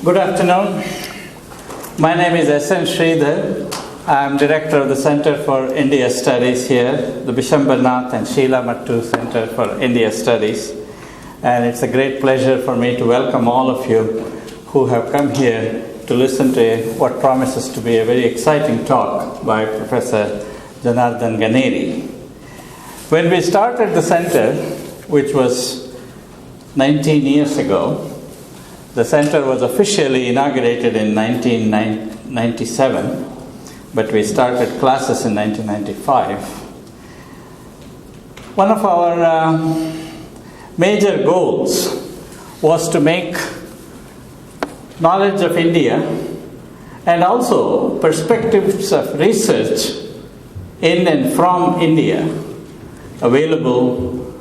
Good afternoon. My name is S.N. Sridhar. I am Director of the Center for India Studies here, the Bishambarnath and Sheila Mattoo Center for India Studies. And it's a great pleasure for me to welcome all of you who have come here to listen to what promises to be a very exciting talk by Professor Jonardon Ganeri. When we started the center, which was 19 years ago, the center was officially inaugurated in 1997, but we started classes in 1995. One of our major goals was to make knowledge of India and also perspectives of research in and from India available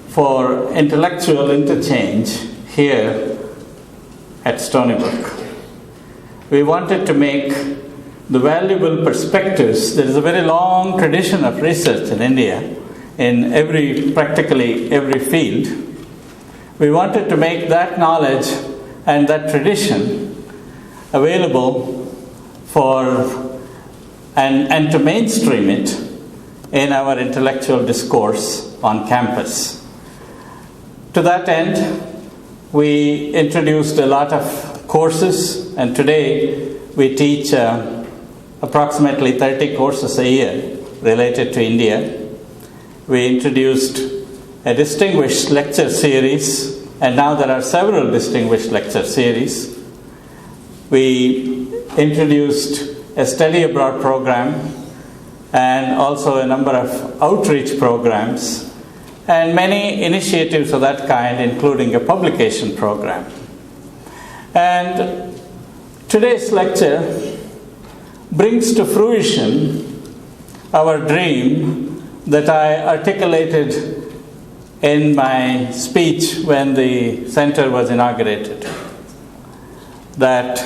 for intellectual interchange here at Stony Brook. We wanted to make the valuable perspectives. There is a very long tradition of research in India in practically every field. We wanted to make that knowledge and that tradition available and to mainstream it in our intellectual discourse on campus. To that end, we introduced a lot of courses, and today we teach approximately 30 courses a year related to India. We introduced a distinguished lecture series, and now there are several distinguished lecture series. We introduced a study abroad program and also a number of outreach programs and many initiatives of that kind, including a publication program. And today's lecture brings to fruition our dream that I articulated in my speech when the center was inaugurated, that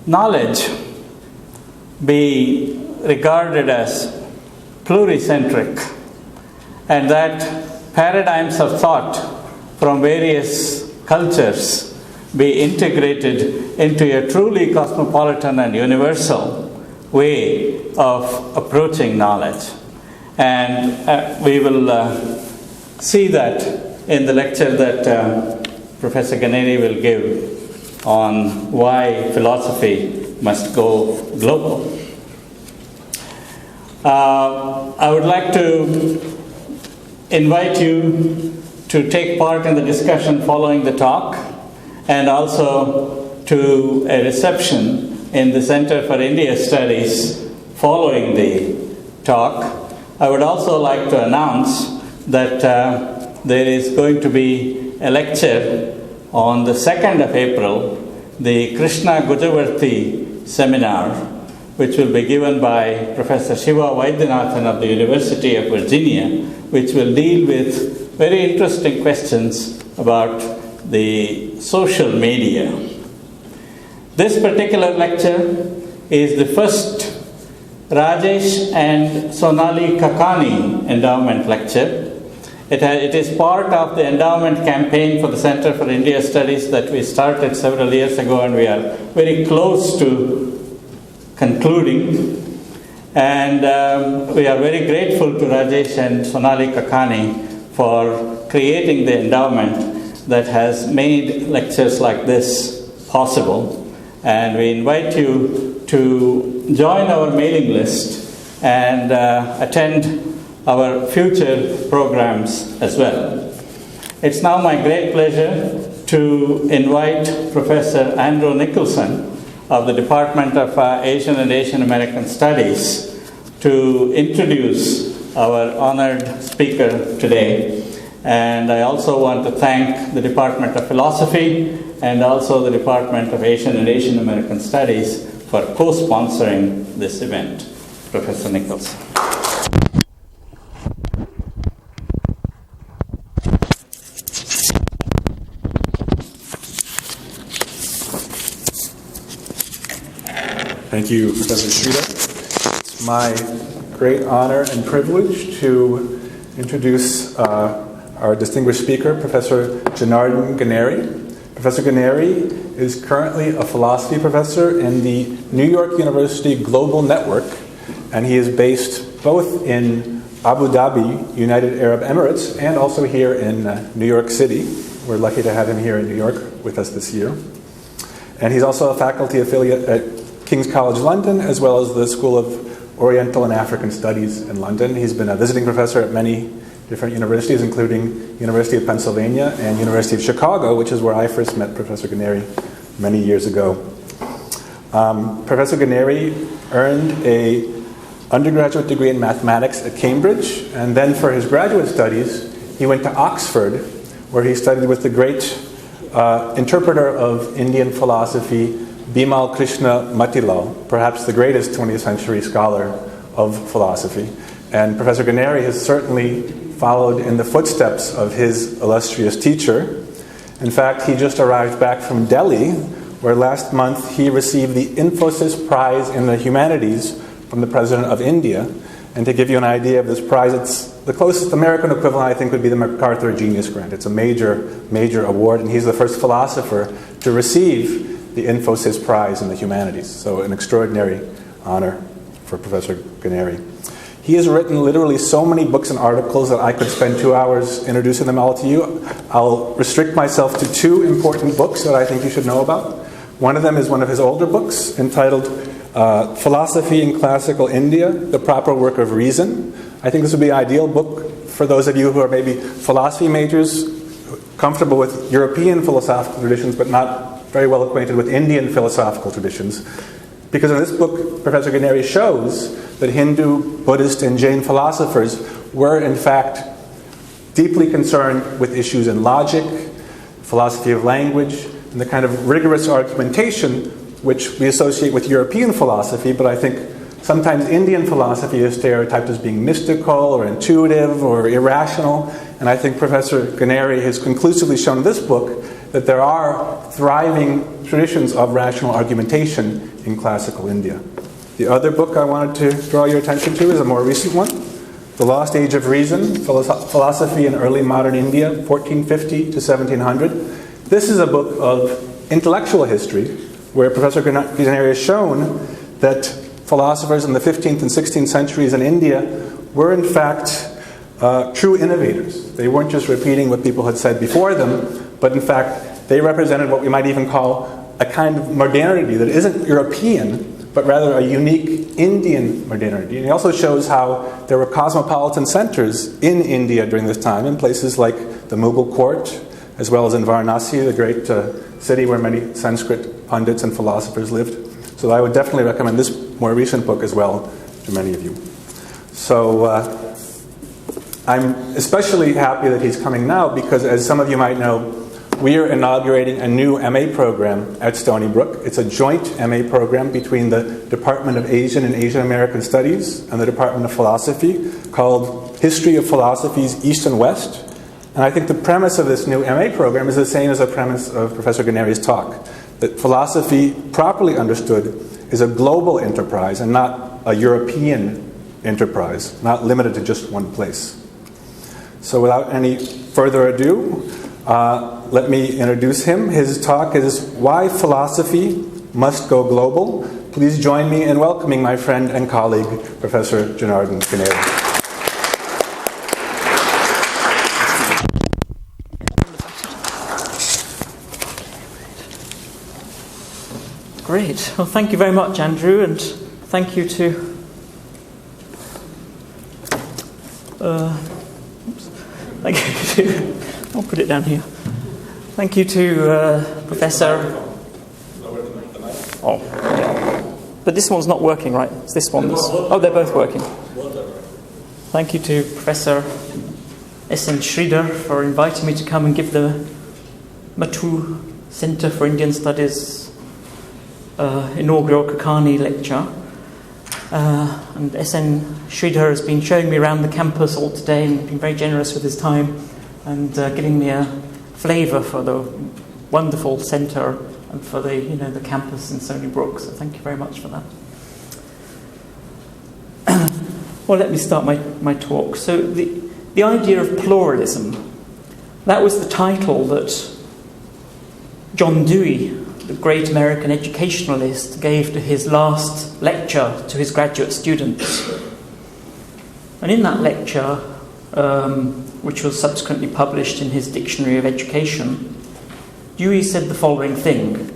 knowledge be regarded as pluricentric, and that paradigms of thought from various cultures be integrated into a truly cosmopolitan and universal way of approaching knowledge. And we will see that in the lecture that Professor Ganeri will give on why philosophy must go global. I would like to invite you to take part in the discussion following the talk, and also to a reception in the Center for India Studies following the talk. I would also like to announce that there is going to be a lecture on the 2nd of April, the Krishna Gujavarti seminar, which will be given by Professor Shiva Vaidyanathan of the University of Virginia, which will deal with very interesting questions about the social media. This particular lecture is the first Rajesh and Sonali Kakani endowment lecture. It is part of the endowment campaign for the Center for India Studies that we started several years ago, and we are very close to concluding. And we are very grateful to Rajesh and Sonali Kakani for creating the endowment that has made lectures like this possible. And we invite you to join our mailing list and attend our future programs as well. It's now my great pleasure to invite Professor Andrew Nicholson of the Department of Asian and Asian American Studies to introduce our honored speaker today. And I also want to thank the Department of Philosophy and also the Department of Asian and Asian American Studies for co-sponsoring this event. Professor Nicholson. Thank you, Professor Sridhar. It's my great honor and privilege to introduce our distinguished speaker, Professor Jonardon Ganeri, Professor Ganeri is currently a philosophy professor in the New York University Global Network, and he is based both in Abu Dhabi, United Arab Emirates, and also here in New York City. We're lucky to have him here in New York with us this year. And he's also a faculty affiliate at King's College London, as well as the School of Oriental and African Studies in London. He's been a visiting professor at many different universities, including University of Pennsylvania and University of Chicago, which is where I first met Professor Ganeri many years ago. Professor Ganeri earned an undergraduate degree in mathematics at Cambridge, and then for his graduate studies, he went to Oxford, where he studied with the great interpreter of Indian philosophy, Bimal Krishna Matilal, perhaps the greatest 20th century scholar of philosophy. And Professor Ganeri has certainly followed in the footsteps of his illustrious teacher. In fact, he just arrived back from Delhi, where last month he received the Infosys Prize in the Humanities from the President of India. And to give you an idea of this prize, it's the closest American equivalent, I think, would be the MacArthur Genius Grant. It's a major award, and he's the first philosopher to receive the Infosys Prize in the Humanities. So an extraordinary honor for Professor Ganeri. He has written literally so many books and articles that I could spend 2 hours introducing them all to you. I'll restrict myself to 2 important books that I think you should know about. One of them is one of his older books entitled Philosophy in Classical India, The Proper Work of Reason. I think this would be an ideal book for those of you who are maybe philosophy majors, comfortable with European philosophical traditions, but not very well acquainted with Indian philosophical traditions. Because in this book, Professor Ganeri shows that Hindu, Buddhist, and Jain philosophers were, in fact, deeply concerned with issues in logic, philosophy of language, and the kind of rigorous argumentation which we associate with European philosophy, but I think sometimes Indian philosophy is stereotyped as being mystical or intuitive or irrational. And I think Professor Ganeri has conclusively shown in this book that there are thriving traditions of rational argumentation in classical India. The other book I wanted to draw your attention to is a more recent one, The Lost Age of Reason, Philosophy in Early Modern India, 1450 to 1700. This is a book of intellectual history where Professor Ganeri has shown that philosophers in the 15th and 16th centuries in India were in fact true innovators. They weren't just repeating what people had said before them, but in fact they represented what we might even call a kind of modernity that isn't European, but rather a unique Indian modernity. And he also shows how there were cosmopolitan centers in India during this time, in places like the Mughal court, as well as in Varanasi, the great city where many Sanskrit pundits and philosophers lived. So I would definitely recommend this more recent book as well to many of you. So I'm especially happy that he's coming now because, as some of you might know, we are inaugurating a new MA program at Stony Brook. It's a joint MA program between the Department of Asian and Asian American Studies and the Department of Philosophy called History of Philosophies East and West. And I think the premise of this new MA program is the same as the premise of Professor Ganeri's talk, that philosophy, properly understood, is a global enterprise and not a European enterprise, not limited to just one place. So without any further ado, let me introduce him. His talk is Why Philosophy Must Go Global. Please join me in welcoming my friend and colleague, Professor Jonardon Ganeri. Great. Well, thank you very much, Andrew, and thank you to I'll put it down here. Thank you to Professor. Oh, yeah. But this one's not working, right? It's this one. Oh, they're both working. Thank you to Professor S.N. Sridhar for inviting me to come and give the Mattoo Center for Indian Studies inaugural Kakani lecture. And S.N. Sridhar has been showing me around the campus all today and been very generous with his time and giving me a flavour for the wonderful centre and for the campus in Stony Brook. So thank you very much for that. Well, let me start my talk. So the idea of pluralism, that was the title that John Dewey, the great American educationalist, gave to his last lecture to his graduate students. And in that lecture, which was subsequently published in his Dictionary of Education, Dewey said the following thing.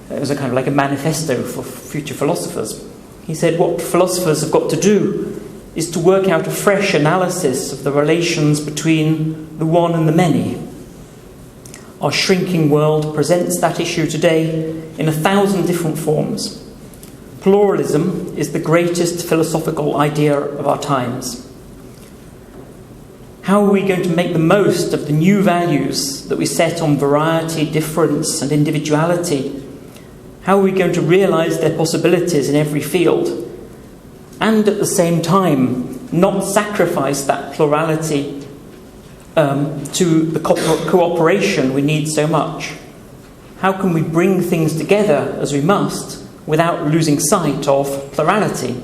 It was a kind of like a manifesto for future philosophers. He said, what philosophers have got to do is to work out a fresh analysis of the relations between the one and the many. Our shrinking world presents that issue today in 1,000 different forms. Pluralism is the greatest philosophical idea of our times. How are we going to make the most of the new values that we set on variety, difference, and individuality? How are we going to realise their possibilities in every field? And at the same time, not sacrifice that plurality to the cooperation we need so much? How can we bring things together as we must without losing sight of plurality?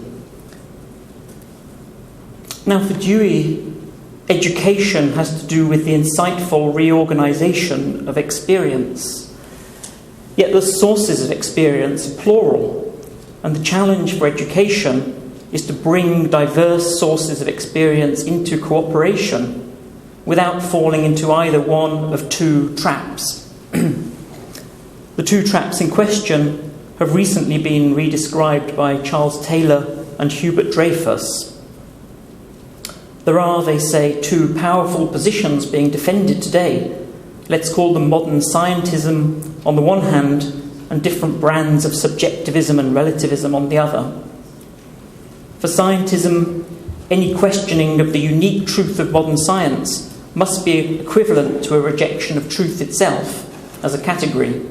Now, for Dewey, education has to do with the insightful reorganisation of experience. Yet the sources of experience are plural, and the challenge for education is to bring diverse sources of experience into cooperation without falling into either one of two traps. The two traps in question have recently been redescribed by Charles Taylor and Hubert Dreyfus. There are, they say, two powerful positions being defended today. Let's call them modern scientism on the one hand and different brands of subjectivism and relativism on the other. For scientism, any questioning of the unique truth of modern science must be equivalent to a rejection of truth itself as a category.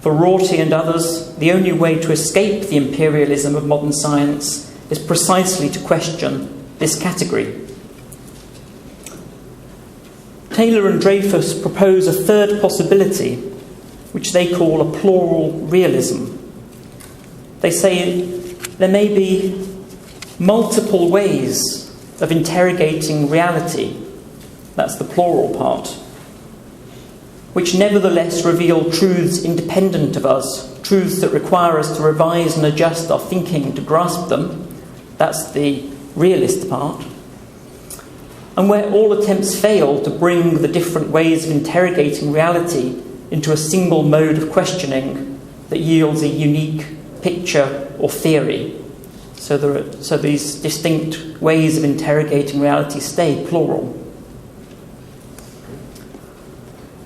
For Rorty and others, the only way to escape the imperialism of modern science is precisely to question this category. Taylor and Dreyfus propose a third possibility, which they call a plural realism. They say there may be multiple ways of interrogating reality, that's the plural part, which nevertheless reveal truths independent of us, truths that require us to revise and adjust our thinking to grasp them, that's the realist part, and where all attempts fail to bring the different ways of interrogating reality into a single mode of questioning that yields a unique picture or theory. So these distinct ways of interrogating reality stay plural.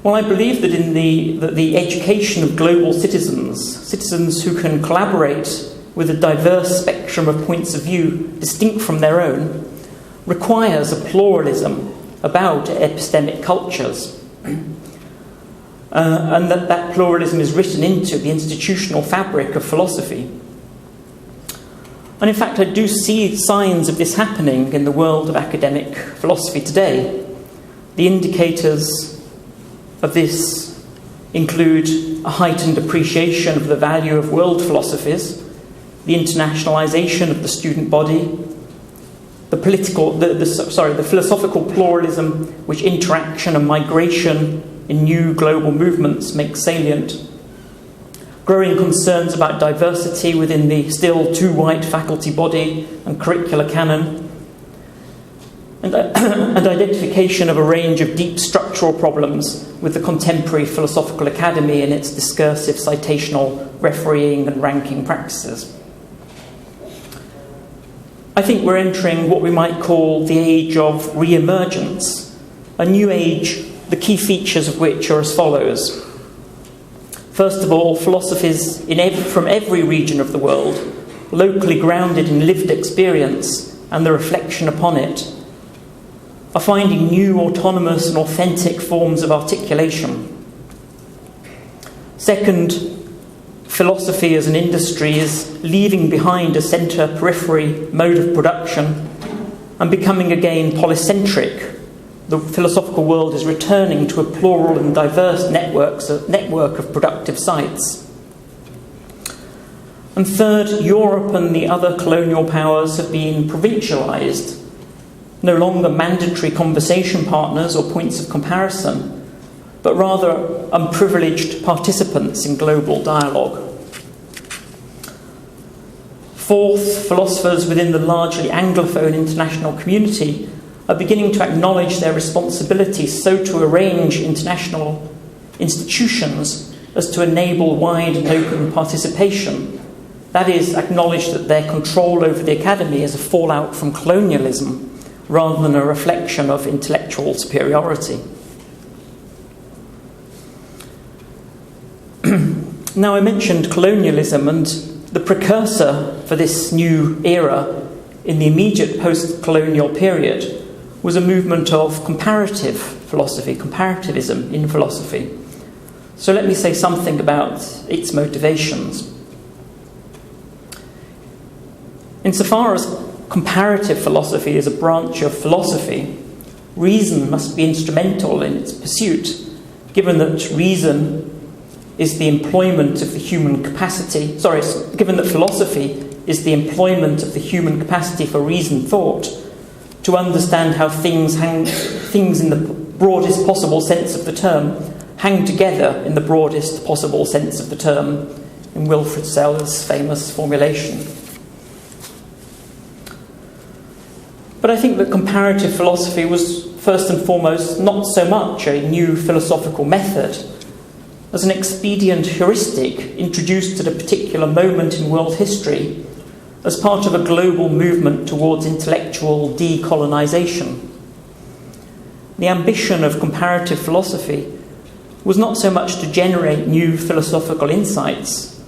Well, I believe that that the education of global citizens who can collaborate with a diverse spectrum of points of view distinct from their own, requires a pluralism about epistemic cultures. And that pluralism is written into the institutional fabric of philosophy. And in fact, I do see signs of this happening in the world of academic philosophy today. The indicators of this include a heightened appreciation of the value of world philosophies, the internationalization of the student body, the philosophical pluralism which interaction and migration in new global movements make salient, growing concerns about diversity within the still too white faculty body and curricular canon, and identification of a range of deep structural problems with the contemporary philosophical academy and its discursive citational refereeing and ranking practices. I think we're entering what we might call the age of re-emergence, a new age, the key features of which are as follows. First of all, philosophies from every region of the world, locally grounded in lived experience and the reflection upon it, are finding new autonomous and authentic forms of articulation. Second, philosophy as an industry is leaving behind a centre-periphery mode of production and becoming again polycentric. The philosophical world is returning to a plural and diverse network of productive sites. And third, Europe and the other colonial powers have been provincialised, no longer mandatory conversation partners or points of comparison, but rather unprivileged participants in global dialogue. Fourth, philosophers within the largely Anglophone international community are beginning to acknowledge their responsibility so to arrange international institutions as to enable wide and open participation. That is, acknowledge that their control over the academy is a fallout from colonialism rather than a reflection of intellectual superiority. Now, I mentioned colonialism, and the precursor for this new era in the immediate post-colonial period was a movement of comparative philosophy, comparativism in philosophy. So let me say something about its motivations. Insofar as comparative philosophy is a branch of philosophy, reason must be instrumental in its pursuit, given that reason is the employment of the human capacity, given that philosophy is the employment of the human capacity for reasoned thought to understand how things in the broadest possible sense of the term hang together in the broadest possible sense of the term, in Wilfrid Sell's famous formulation. But I think that comparative philosophy was first and foremost not so much a new philosophical method as an expedient heuristic introduced at a particular moment in world history as part of a global movement towards intellectual decolonization. The ambition of comparative philosophy was not so much to generate new philosophical insights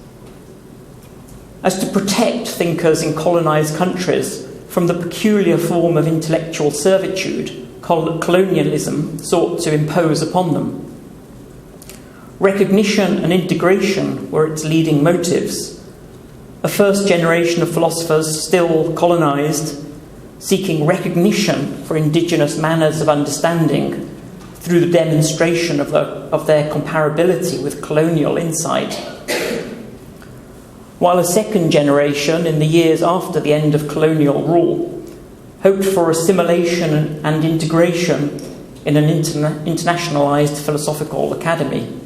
as to protect thinkers in colonized countries from the peculiar form of intellectual servitude colonialism sought to impose upon them. Recognition and integration were its leading motives. A first generation of philosophers still colonized, seeking recognition for indigenous manners of understanding through the demonstration of their comparability with colonial insight. While a second generation, in the years after the end of colonial rule, hoped for assimilation and integration in an internationalized philosophical academy.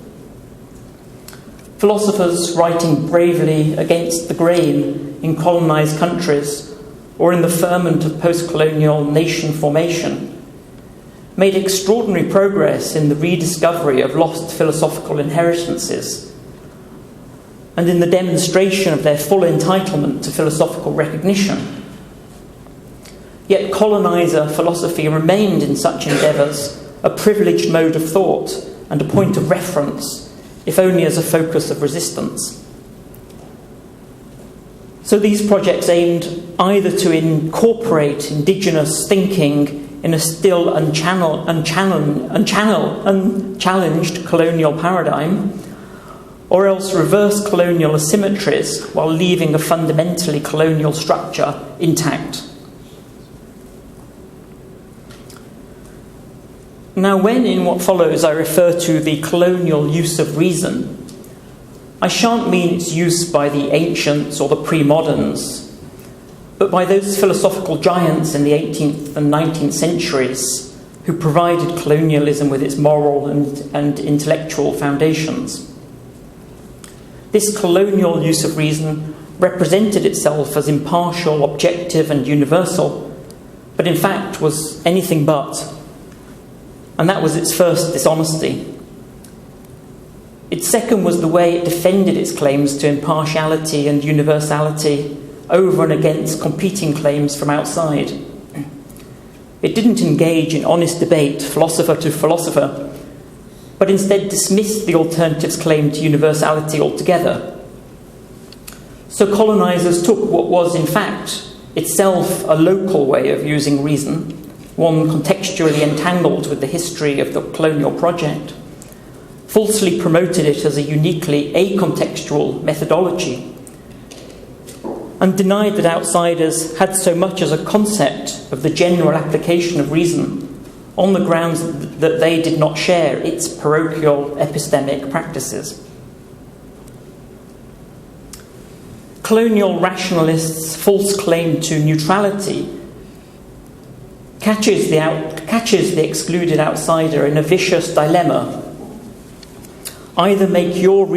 Philosophers writing bravely against the grain in colonized countries or in the ferment of post-colonial nation formation made extraordinary progress in the rediscovery of lost philosophical inheritances and in the demonstration of their full entitlement to philosophical recognition. Yet colonizer philosophy remained in such endeavours a privileged mode of thought and a point of reference, if only as a focus of resistance. So these projects aimed either to incorporate indigenous thinking in a still unchallenged colonial paradigm, or else reverse colonial asymmetries while leaving a fundamentally colonial structure intact. Now, when in what follows I refer to the colonial use of reason, I shan't mean its use by the ancients or the pre-moderns, but by those philosophical giants in the 18th and 19th centuries who provided colonialism with its moral and intellectual foundations. This colonial use of reason represented itself as impartial, objective, and universal, but in fact was anything but. And that was its first dishonesty. Its second was the way it defended its claims to impartiality and universality over and against competing claims from outside. It didn't engage in honest debate, philosopher to philosopher, but instead dismissed the alternative's claim to universality altogether. So colonizers took what was, in fact, itself a local way of using reason, one contextually entangled with the history of the colonial project, falsely promoted it as a uniquely acontextual methodology, and denied that outsiders had so much as a concept of the general application of reason on the grounds that they did not share its parochial epistemic practices. Colonial rationalists' false claim to neutrality catches the excluded outsider in a vicious dilemma Either make your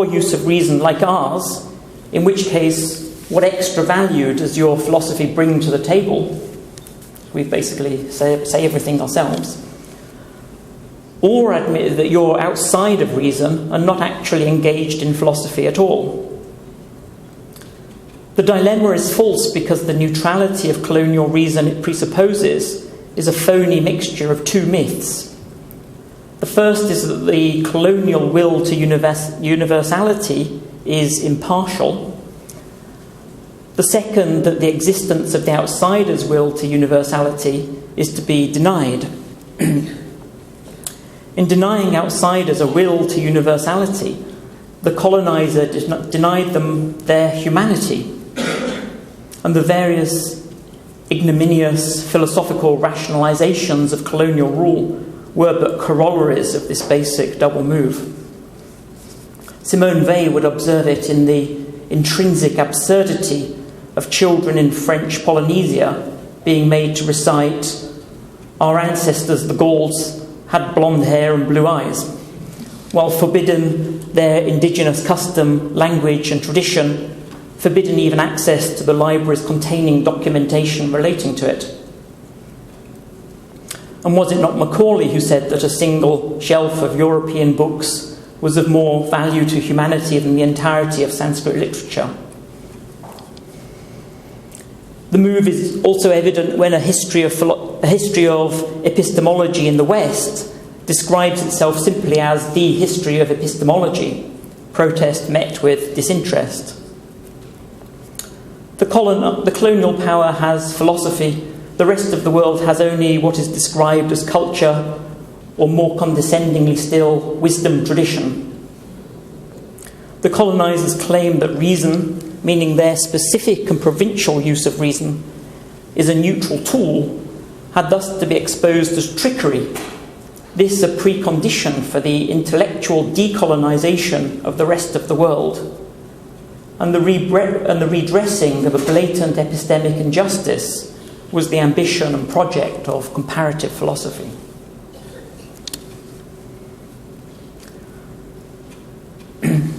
use of reason like ours, in which case, what extra value does your philosophy bring to the table? We basically say everything ourselves. Or admit that you're outside of reason and not actually engaged in philosophy at all. The dilemma is false because the neutrality of colonial reason it presupposes is a phony mixture of two myths. The first is that the colonial will to universality is impartial. The second, that the existence of the outsider's will to universality is to be denied. In denying outsiders a will to universality, the colonizer denied them their humanity, and the various ignominious philosophical rationalizations of colonial rule were but corollaries of this basic double move. Simone Weil would observe it in the intrinsic absurdity of children in French Polynesia being made to recite, "Our ancestors, the Gauls, had blonde hair and blue eyes," while forbidden their indigenous custom, language and tradition, forbidden even access to the libraries containing documentation relating to it. And was it not Macaulay who said that a single shelf of European books was of more value to humanity than the entirety of Sanskrit literature? The move is also evident when a history of epistemology in the West describes itself simply as the history of epistemology, protest met with disinterest. The colonial power has philosophy, the rest of the world has only what is described as culture, or more condescendingly still, wisdom tradition. The colonizers claim that reason, meaning their specific and provincial use of reason, is a neutral tool, had thus to be exposed as trickery. This a precondition for the intellectual decolonization of the rest of the world, and the redressing of a blatant epistemic injustice was the ambition and project of comparative philosophy.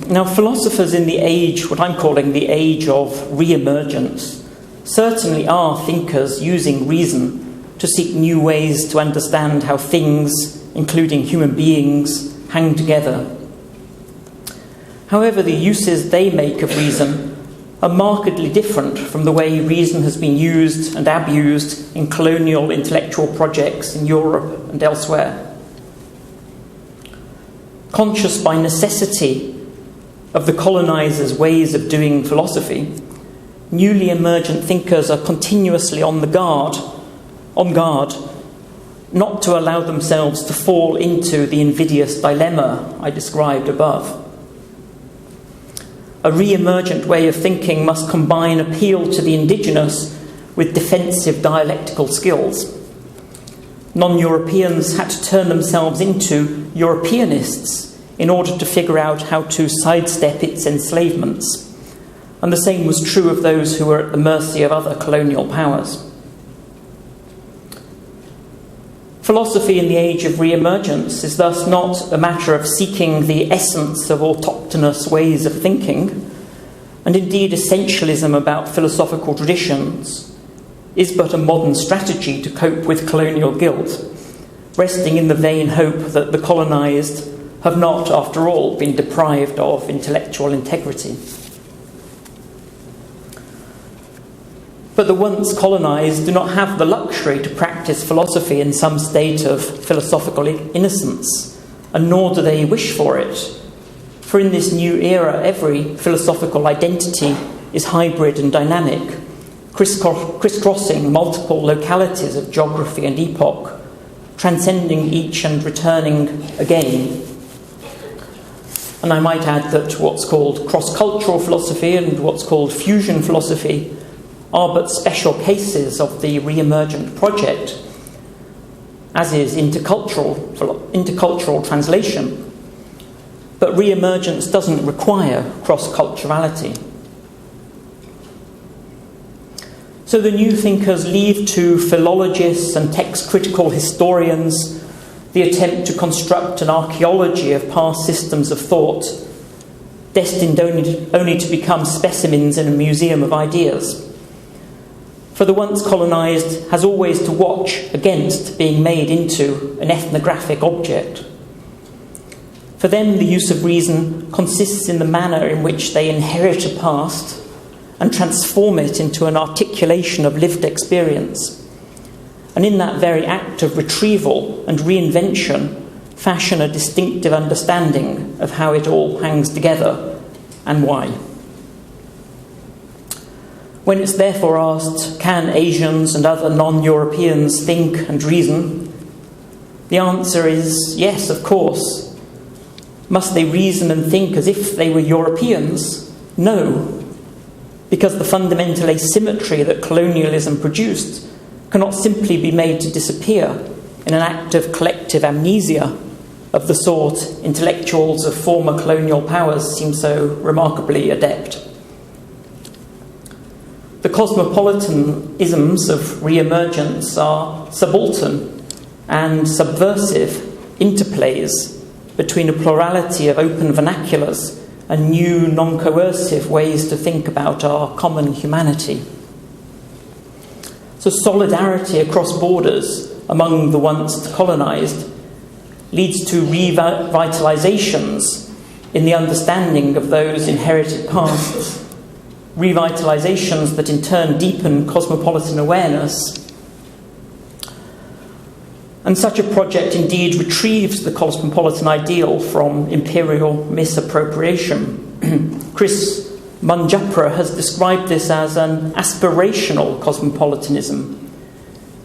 Now, philosophers in the age, what I'm calling the age of re-emergence, certainly are thinkers using reason to seek new ways to understand how things, including human beings, hang together. However, the uses they make of reason are markedly different from the way reason has been used and abused in colonial intellectual projects in Europe and elsewhere. Conscious by necessity of the colonizers' ways of doing philosophy, newly emergent thinkers are continuously on guard, not to allow themselves to fall into the invidious dilemma I described above. A re-emergent way of thinking must combine appeal to the indigenous with defensive dialectical skills. Non-Europeans had to turn themselves into Europeanists in order to figure out how to sidestep its enslavements. And the same was true of those who were at the mercy of other colonial powers. Philosophy in the age of re-emergence is thus not a matter of seeking the essence of autochthonous ways of thinking, and indeed essentialism about philosophical traditions is but a modern strategy to cope with colonial guilt, resting in the vain hope that the colonized have not, after all, been deprived of intellectual integrity. But the once colonized do not have the luxury to practice philosophy in some state of philosophical innocence, and nor do they wish for it. For in this new era, every philosophical identity is hybrid and dynamic, crisscrossing multiple localities of geography and epoch, transcending each and returning again. And I might add that what's called cross-cultural philosophy and what's called fusion philosophy are but special cases of the re-emergent project, as is intercultural translation. But re-emergence doesn't require cross-culturality. So the new thinkers leave to philologists and text-critical historians the attempt to construct an archaeology of past systems of thought, destined only to become specimens in a museum of ideas. For the once colonised has always to watch against being made into an ethnographic object. For them, the use of reason consists in the manner in which they inherit a past and transform it into an articulation of lived experience. And in that very act of retrieval and reinvention, fashion a distinctive understanding of how it all hangs together and why. When it's therefore asked, can Asians and other non-Europeans think and reason? The answer is yes, of course. Must they reason and think as if they were Europeans? No, because the fundamental asymmetry that colonialism produced cannot simply be made to disappear in an act of collective amnesia of the sort intellectuals of former colonial powers seem so remarkably adept. The cosmopolitanisms of re-emergence are subaltern and subversive interplays between a plurality of open vernaculars and new non-coercive ways to think about our common humanity. So solidarity across borders among the once colonised leads to revitalisations in the understanding of those inherited pasts, revitalisations that in turn deepen cosmopolitan awareness. And such a project indeed retrieves the cosmopolitan ideal from imperial misappropriation. Chris Manjapra has described this as an aspirational cosmopolitanism,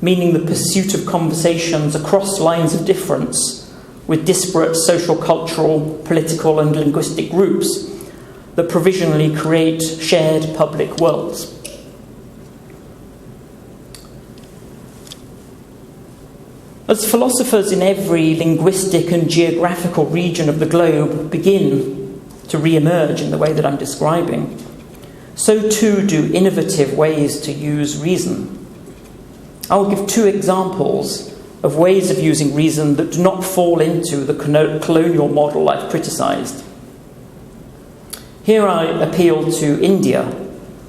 meaning the pursuit of conversations across lines of difference with disparate social, cultural, political and linguistic groups that provisionally create shared public worlds. As philosophers in every linguistic and geographical region of the globe begin to re-emerge in the way that I'm describing, so too do innovative ways to use reason. I'll give two examples of ways of using reason that do not fall into the colonial model I've criticised. Here I appeal to India,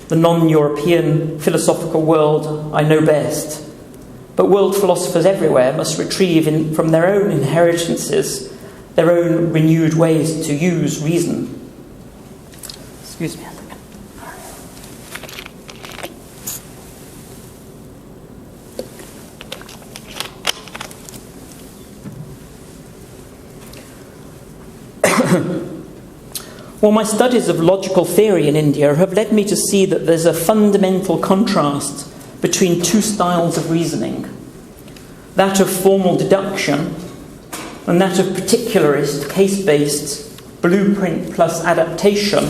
the non-European philosophical world I know best. But world philosophers everywhere must retrieve from their own inheritances their own renewed ways to use reason. Excuse me a second. Well, my studies of logical theory in India have led me to see that there's a fundamental contrast between two styles of reasoning, that of formal deduction and that of particularist, case-based, blueprint plus adaptation,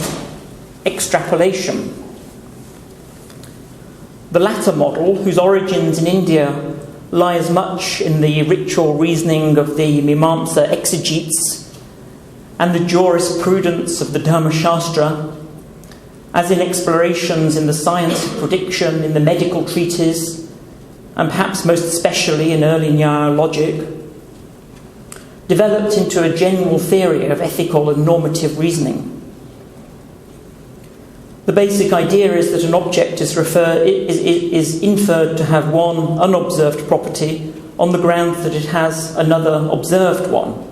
extrapolation. The latter model, whose origins in India lie as much in the ritual reasoning of the Mimamsa exegetes and the jurisprudence of the Dharma Shastra, as in explorations in the science of prediction, in the medical treatise, and perhaps most especially in early Nyaya logic, developed into a general theory of ethical and normative reasoning. The basic idea is that an object is inferred to have one unobserved property on the ground that it has another observed one.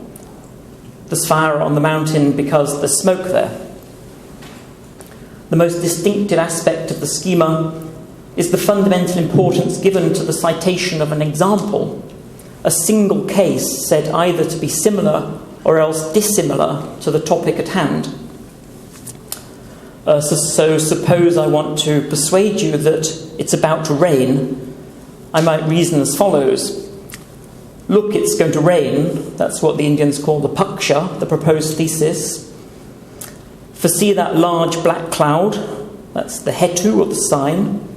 There's fire on the mountain because there's smoke there. The most distinctive aspect of the schema is the fundamental importance given to the citation of an example, a single case said either to be similar or else dissimilar to the topic at hand. So suppose I want to persuade you that it's about to rain, I might reason as follows. Look, it's going to rain. That's what the Indians call the paksha, the proposed thesis. Foresee that large black cloud. That's the hetu, or the sign.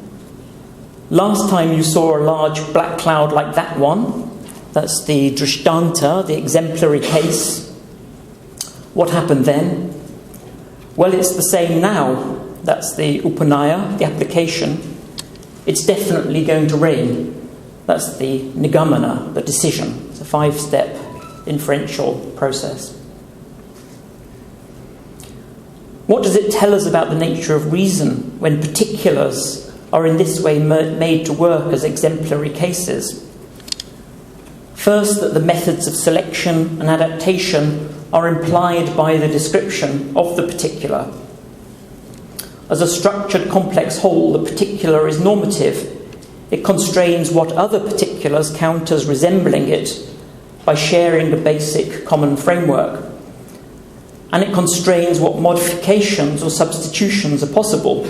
Last time you saw a large black cloud like that one. That's the drishtanta, the exemplary case. What happened then? Well, it's the same now. That's the upanaya, the application. It's definitely going to rain. That's the nigamana, the decision. It's a 5-step inferential process. What does it tell us about the nature of reason when particulars are in this way made to work as exemplary cases? First, that the methods of selection and adaptation are implied by the description of the particular. As a structured, complex whole, the particular is normative. It constrains what other particulars count as resembling it by sharing a basic common framework. And it constrains what modifications or substitutions are possible,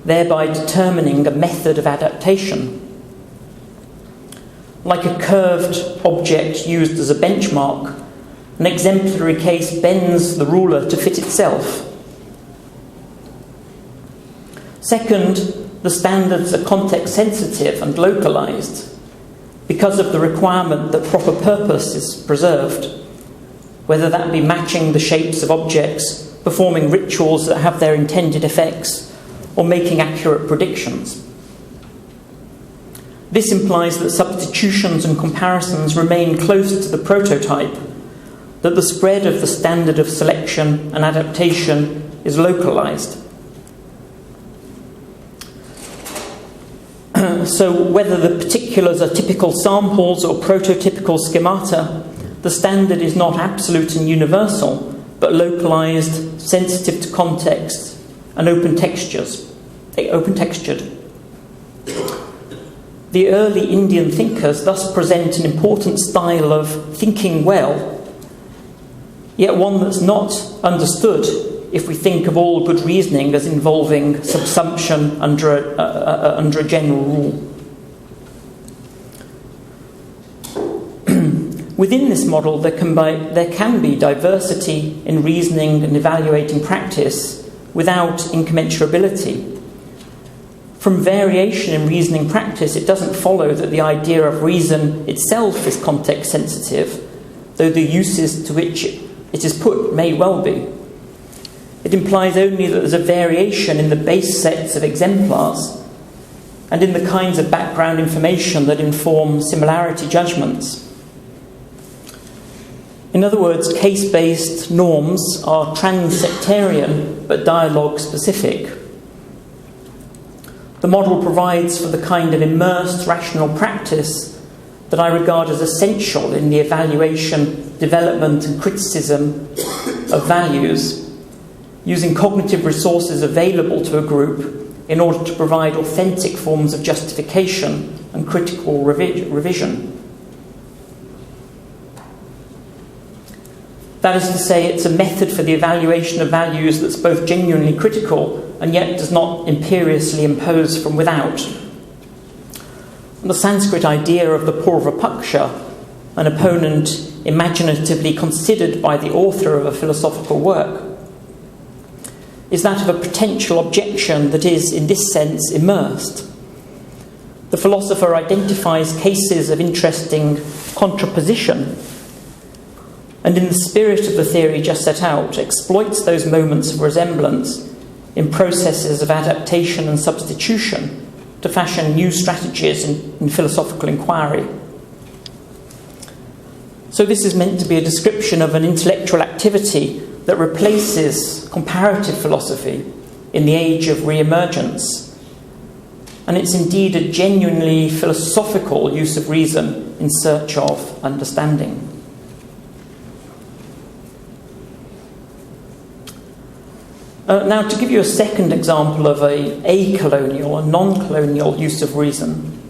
thereby determining a method of adaptation. Like a curved object used as a benchmark, an exemplary case bends the ruler to fit itself. Second, the standards are context-sensitive and localized because of the requirement that proper purpose is preserved, whether that be matching the shapes of objects, performing rituals that have their intended effects, or making accurate predictions. This implies that substitutions and comparisons remain close to the prototype, that the spread of the standard of selection and adaptation is localized. So whether the particulars are typical samples or prototypical schemata, the standard is not absolute and universal, but localized, sensitive to context, and open-textured. The early Indian thinkers thus present an important style of thinking well, yet one that's not understood if we think of all good reasoning as involving subsumption under a general rule. Within this model, there can be diversity in reasoning and evaluating practice without incommensurability. From variation in reasoning practice, it doesn't follow that the idea of reason itself is context-sensitive, though the uses to which it is put may well be. It implies only that there's a variation in the base sets of exemplars and in the kinds of background information that inform similarity judgments. In other words, case-based norms are trans-sectarian but dialogue-specific. The model provides for the kind of immersed rational practice that I regard as essential in the evaluation, development and criticism of values, using cognitive resources available to a group in order to provide authentic forms of justification and critical revision. That is to say, it's a method for the evaluation of values that's both genuinely critical and yet does not imperiously impose from without. And the Sanskrit idea of the Purva-paksha, an opponent imaginatively considered by the author of a philosophical work, is that of a potential objection that is, in this sense, immersed. The philosopher identifies cases of interesting contraposition and, in the spirit of the theory just set out, exploits those moments of resemblance in processes of adaptation and substitution to fashion new strategies in philosophical inquiry. So this is meant to be a description of an intellectual activity that replaces comparative philosophy in the age of re-emergence. And it's indeed a genuinely philosophical use of reason in search of understanding. Now, to give you a second example of a acolonial, a non-colonial use of reason,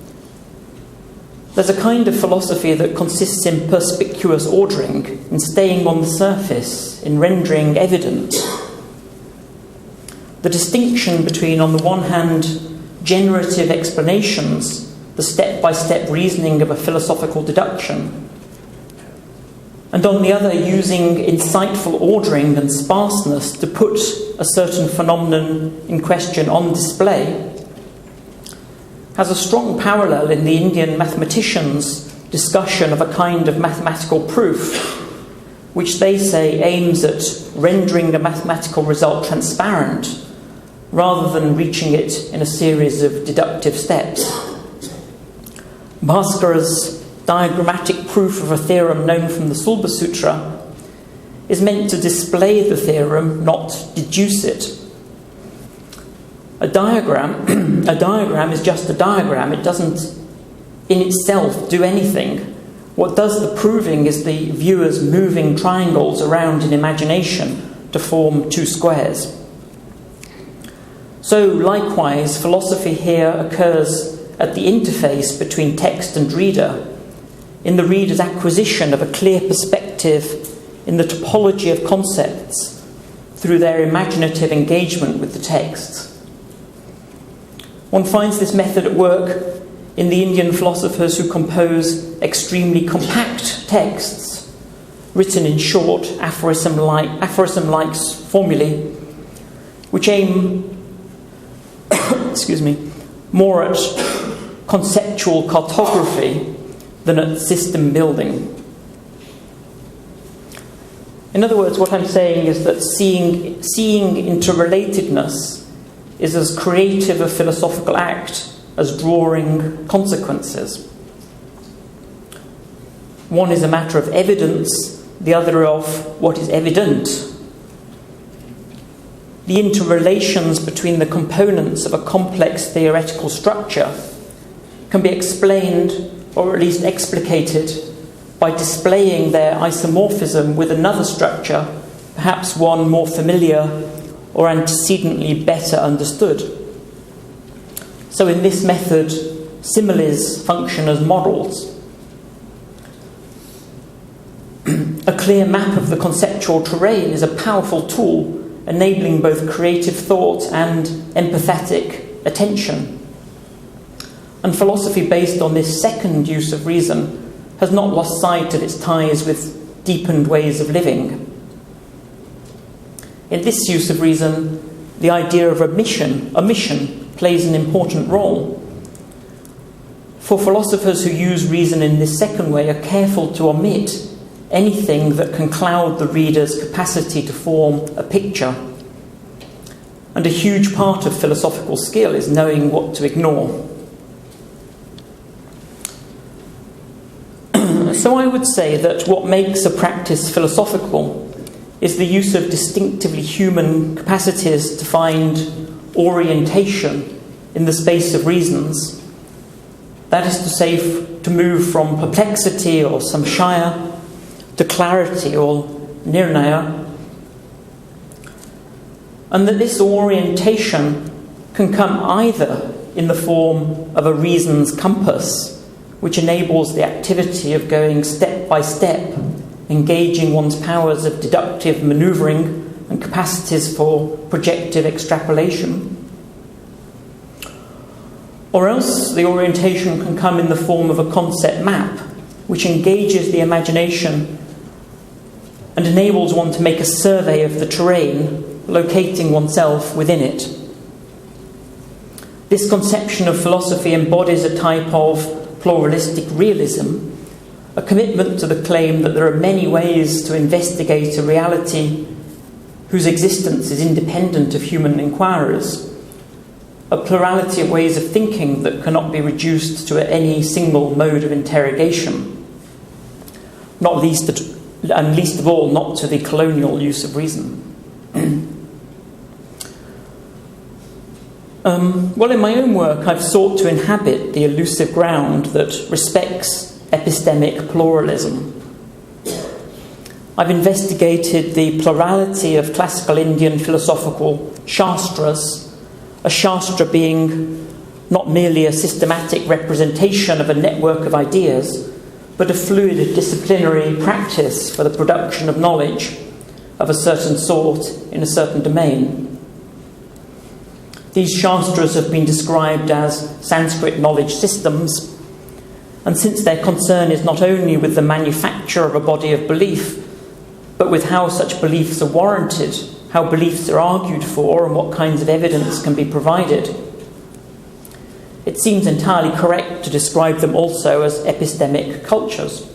there's a kind of philosophy that consists in perspicuous ordering, in staying on the surface, in rendering evident the distinction between, on the one hand, generative explanations, the step-by-step reasoning of a philosophical deduction, and on the other, using insightful ordering and sparseness to put a certain phenomenon in question on display, has a strong parallel in the Indian mathematicians' discussion of a kind of mathematical proof, which they say aims at rendering a mathematical result transparent rather than reaching it in a series of deductive steps. Bhaskara's diagrammatic proof of a theorem known from the Sulba Sutra, is meant to display the theorem, not deduce it. A diagram is just a diagram. It doesn't in itself do anything. What does the proving is the viewer's moving triangles around in imagination to form two squares. So likewise, philosophy here occurs at the interface between text and reader, in the reader's acquisition of a clear perspective in the topology of concepts through their imaginative engagement with the text. One finds this method at work in the Indian philosophers who compose extremely compact texts, written in short aphorism-like formulae, which aim more at conceptual cartography than at system building. In other words, what I'm saying is that seeing interrelatedness is as creative a philosophical act as drawing consequences. One is a matter of evidence, the other of what is evident. The interrelations between the components of a complex theoretical structure can be explained, or at least explicated, by displaying their isomorphism with another structure, perhaps one more familiar or antecedently better understood. So in this method, similes function as models. A clear map of the conceptual terrain is a powerful tool enabling both creative thought and empathetic attention. And philosophy based on this second use of reason has not lost sight of its ties with deepened ways of living. In this use of reason, the idea of omission plays an important role. For philosophers who use reason in this second way are careful to omit anything that can cloud the reader's capacity to form a picture. And a huge part of philosophical skill is knowing what to ignore. So I would say that what makes a practice philosophical is the use of distinctively human capacities to find orientation in the space of reasons. That is to say, to move from perplexity or samshaya to clarity or nirnaya. And that this orientation can come either in the form of a reason's compass, which enables the activity of going step by step, engaging one's powers of deductive manoeuvring and capacities for projective extrapolation. Or else the orientation can come in the form of a concept map, which engages the imagination and enables one to make a survey of the terrain, locating oneself within it. This conception of philosophy embodies a type of pluralistic realism, a commitment to the claim that there are many ways to investigate a reality whose existence is independent of human inquirers, a plurality of ways of thinking that cannot be reduced to any single mode of interrogation, not least of all not to the colonial use of reason. Well, in my own work, I've sought to inhabit the elusive ground that respects epistemic pluralism. I've investigated the plurality of classical Indian philosophical Shastras, a Shastra being not merely a systematic representation of a network of ideas, but a fluid disciplinary practice for the production of knowledge of a certain sort in a certain domain. These Shastras have been described as Sanskrit knowledge systems, and since their concern is not only with the manufacture of a body of belief, but with how such beliefs are warranted, how beliefs are argued for, and what kinds of evidence can be provided, it seems entirely correct to describe them also as epistemic cultures.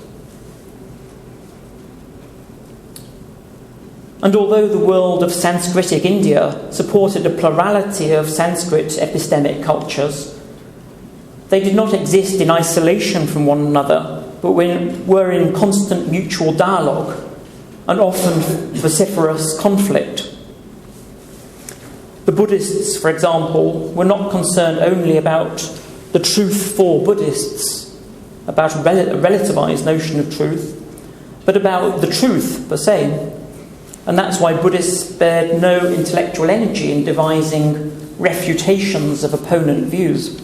And although the world of Sanskritic India supported a plurality of Sanskrit epistemic cultures, they did not exist in isolation from one another, but were in constant mutual dialogue and often vociferous conflict. The Buddhists, for example, were not concerned only about the truth for Buddhists, about a relativized notion of truth, but about the truth per se. And that's why Buddhists spared no intellectual energy in devising refutations of opponent views.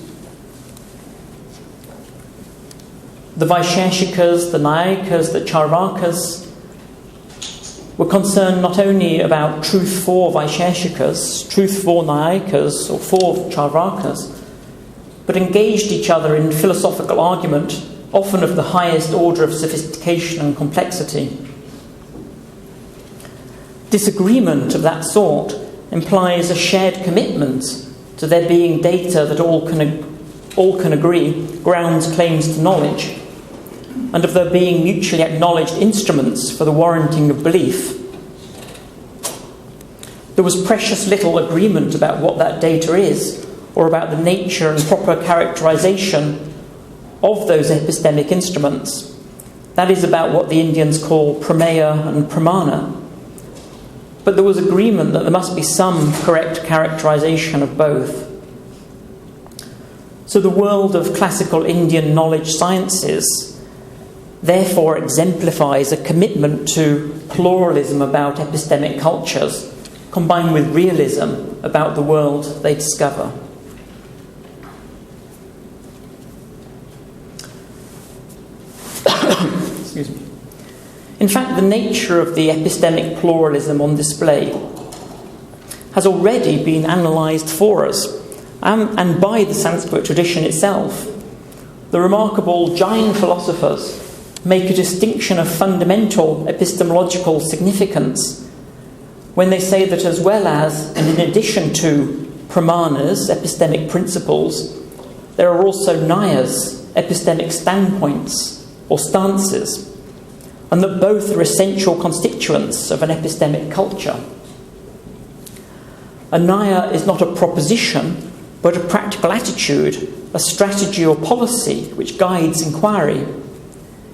The Vaisheshikas, the Nayakas, the Charvakas were concerned not only about truth for Vaisheshikas, truth for Nayakas, or for Charvakas, but engaged each other in philosophical argument, often of the highest order of sophistication and complexity. Disagreement of that sort implies a shared commitment to there being data that all can agree grounds claims to knowledge, and of there being mutually acknowledged instruments for the warranting of belief. There was precious little agreement about what that data is, or about the nature and proper characterization of those epistemic instruments. That is about what the Indians call prameya and pramana. But there was agreement that there must be some correct characterization of both. So the world of classical Indian knowledge sciences therefore exemplifies a commitment to pluralism about epistemic cultures, combined with realism about the world they discover. Excuse me. In fact, the nature of the epistemic pluralism on display has already been analysed for us, and by the Sanskrit tradition itself. The remarkable Jain philosophers make a distinction of fundamental epistemological significance when they say that as well as, and in addition to, pramanas, epistemic principles, there are also nayas, epistemic standpoints, or stances, and that both are essential constituents of an epistemic culture. A naya is not a proposition, but a practical attitude, a strategy or policy which guides inquiry.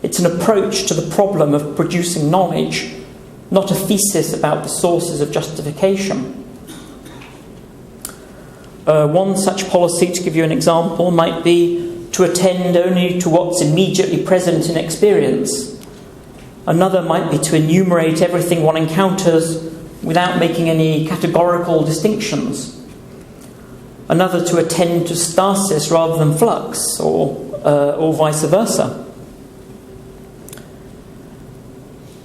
It's an approach to the problem of producing knowledge, not a thesis about the sources of justification. One such policy, to give you an example, might be to attend only to what's immediately present in experience. Another might be to enumerate everything one encounters without making any categorical distinctions. Another to attend to stasis rather than flux, or vice versa.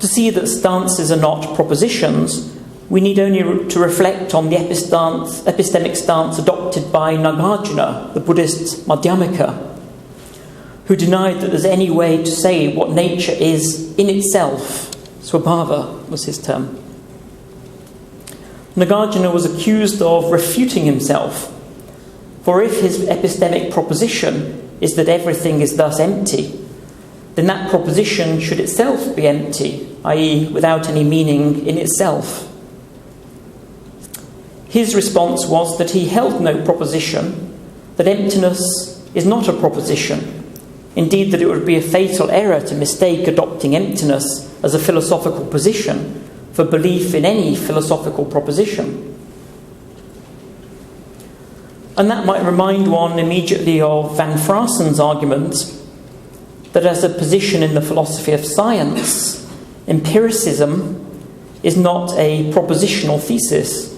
To see that stances are not propositions, we need only to reflect on the epistemic stance adopted by Nagarjuna, the Buddhist Madhyamika, who denied that there's any way to say what nature is in itself. Swabhava was his term. Nagarjuna was accused of refuting himself, for if his epistemic proposition is that everything is thus empty, then that proposition should itself be empty, i.e. without any meaning in itself. His response was that he held no proposition, that emptiness is not a proposition. Indeed, that it would be a fatal error to mistake adopting emptiness as a philosophical position for belief in any philosophical proposition. And that might remind one immediately of Van Fraasen's argument that as a position in the philosophy of science, empiricism is not a propositional thesis.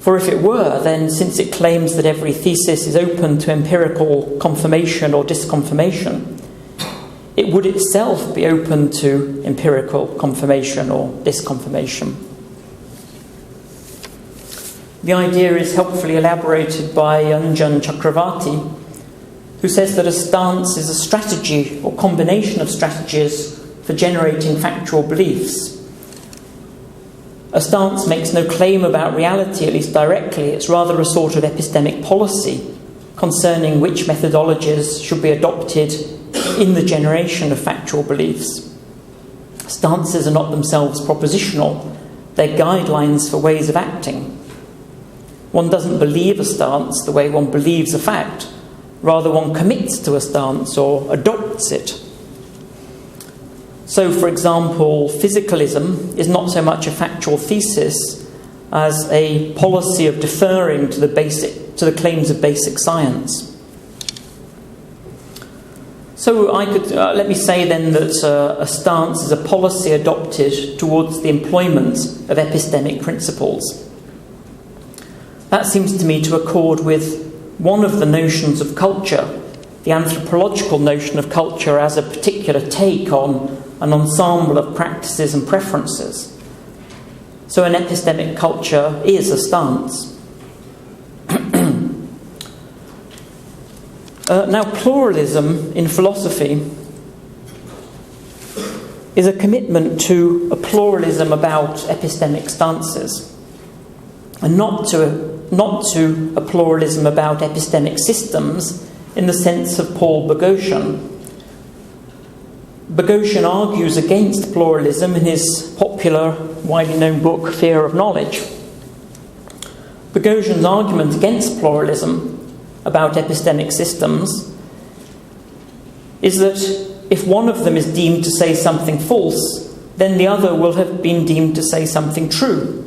For if it were, then since it claims that every thesis is open to empirical confirmation or disconfirmation, it would itself be open to empirical confirmation or disconfirmation. The idea is helpfully elaborated by Anjan Chakravarti, who says that a stance is a strategy or combination of strategies for generating factual beliefs. A stance makes no claim about reality, at least directly. It's rather a sort of epistemic policy concerning which methodologies should be adopted in the generation of factual beliefs. Stances are not themselves propositional. They're guidelines for ways of acting. One doesn't believe a stance the way one believes a fact. Rather, one commits to a stance or adopts it. So, for example, physicalism is not so much a factual thesis as a policy of deferring to the claims of basic science. So I could let me say then that a stance is a policy adopted towards the employment of epistemic principles. That seems to me to accord with one of the notions of culture, the anthropological notion of culture as a particular take on an ensemble of practices and preferences. So an epistemic culture is a stance. Now, pluralism in philosophy is a commitment to a pluralism about epistemic stances, and not to a pluralism about epistemic systems in the sense of Paul Boghossian. Boghossian argues against pluralism in his popular, widely known book, Fear of Knowledge. Boghossian's argument against pluralism about epistemic systems is that if one of them is deemed to say something false, then the other will have been deemed to say something true.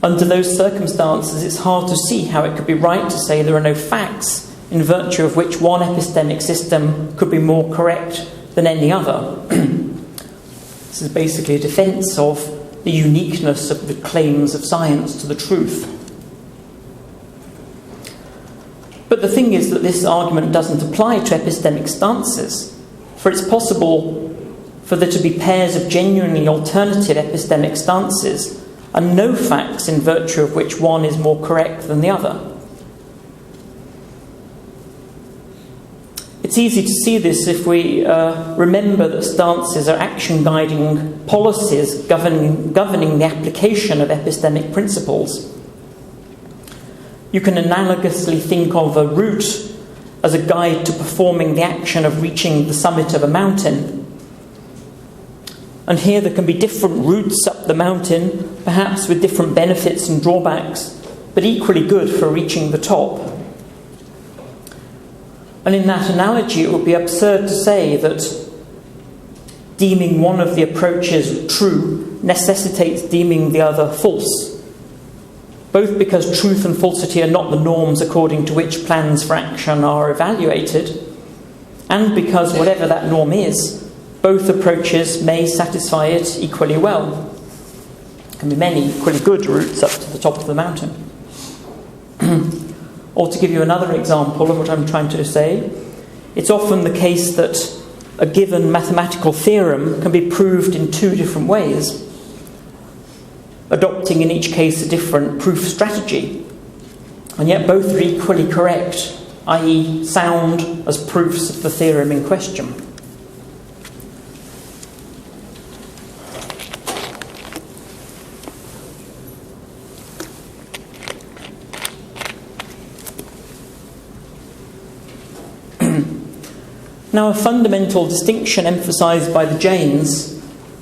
Under those circumstances, it's hard to see how it could be right to say there are no facts in virtue of which one epistemic system could be more correct than any other. This is basically a defence of the uniqueness of the claims of science to the truth. But the thing is that this argument doesn't apply to epistemic stances, for it's possible for there to be pairs of genuinely alternative epistemic stances and no facts in virtue of which one is more correct than the other. It's easy to see this if we remember that stances are action-guiding policies governing the application of epistemic principles. You can analogously think of a route as a guide to performing the action of reaching the summit of a mountain. And here there can be different routes up the mountain, perhaps with different benefits and drawbacks, but equally good for reaching the top. And in that analogy, it would be absurd to say that deeming one of the approaches true necessitates deeming the other false, both because truth and falsity are not the norms according to which plans for action are evaluated, and because whatever that norm is, both approaches may satisfy it equally well. There can be many equally good routes up to the top of the mountain. Or to give you another example of what I'm trying to say, it's often the case that a given mathematical theorem can be proved in two different ways, adopting in each case a different proof strategy, and yet both are equally correct, i.e. sound as proofs of the theorem in question. Now, a fundamental distinction emphasised by the Jains,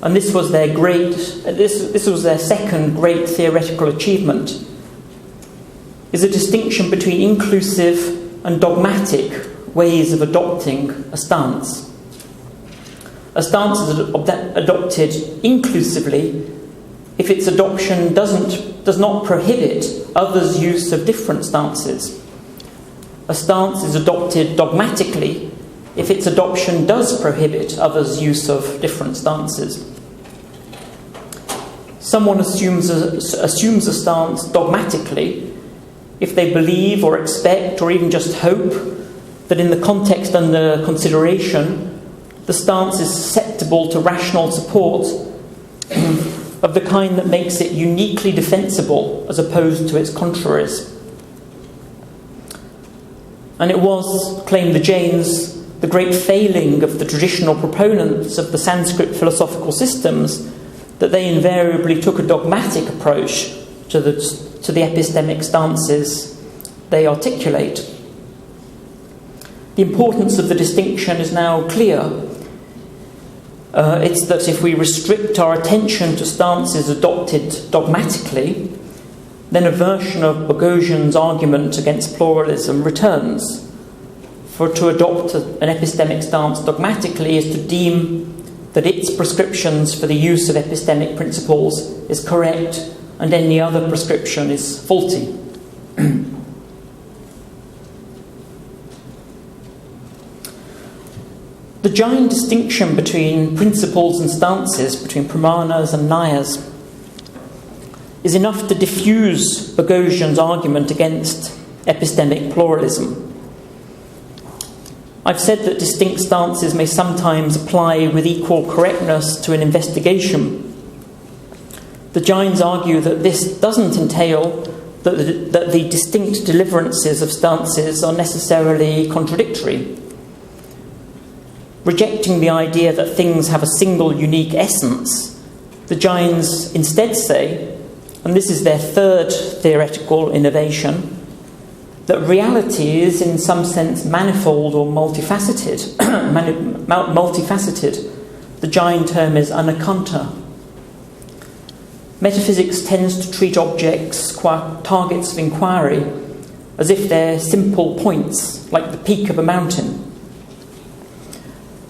and this was their second great theoretical achievement, is a distinction between inclusive and dogmatic ways of adopting a stance. A stance is adopted inclusively if its adoption does not prohibit others' use of different stances. A stance is adopted dogmatically if its adoption does prohibit others' use of different stances. Someone assumes a stance dogmatically if they believe or expect or even just hope that in the context under consideration, the stance is susceptible to rational support of the kind that makes it uniquely defensible as opposed to its contraries. And it was, claimed the Jains, the great failing of the traditional proponents of the Sanskrit philosophical systems that they invariably took a dogmatic approach to the epistemic stances they articulate. The importance of the distinction is now clear. It's that if we restrict our attention to stances adopted dogmatically, then a version of Boghossian's argument against pluralism returns. For to adopt an epistemic stance dogmatically is to deem that its prescriptions for the use of epistemic principles is correct and any other prescription is faulty. The Jain distinction between principles and stances, between pramanas and nyayas, is enough to diffuse Boghossian's argument against epistemic pluralism. I've said that distinct stances may sometimes apply with equal correctness to an investigation. The Jains argue that this doesn't entail that the distinct deliverances of stances are necessarily contradictory. Rejecting the idea that things have a single unique essence, the Jains instead say, and this is their third theoretical innovation, that reality is in some sense manifold or multifaceted. Multifaceted. The Jain term is anakanta. Metaphysics tends to treat objects, targets of inquiry, as if they're simple points, like the peak of a mountain.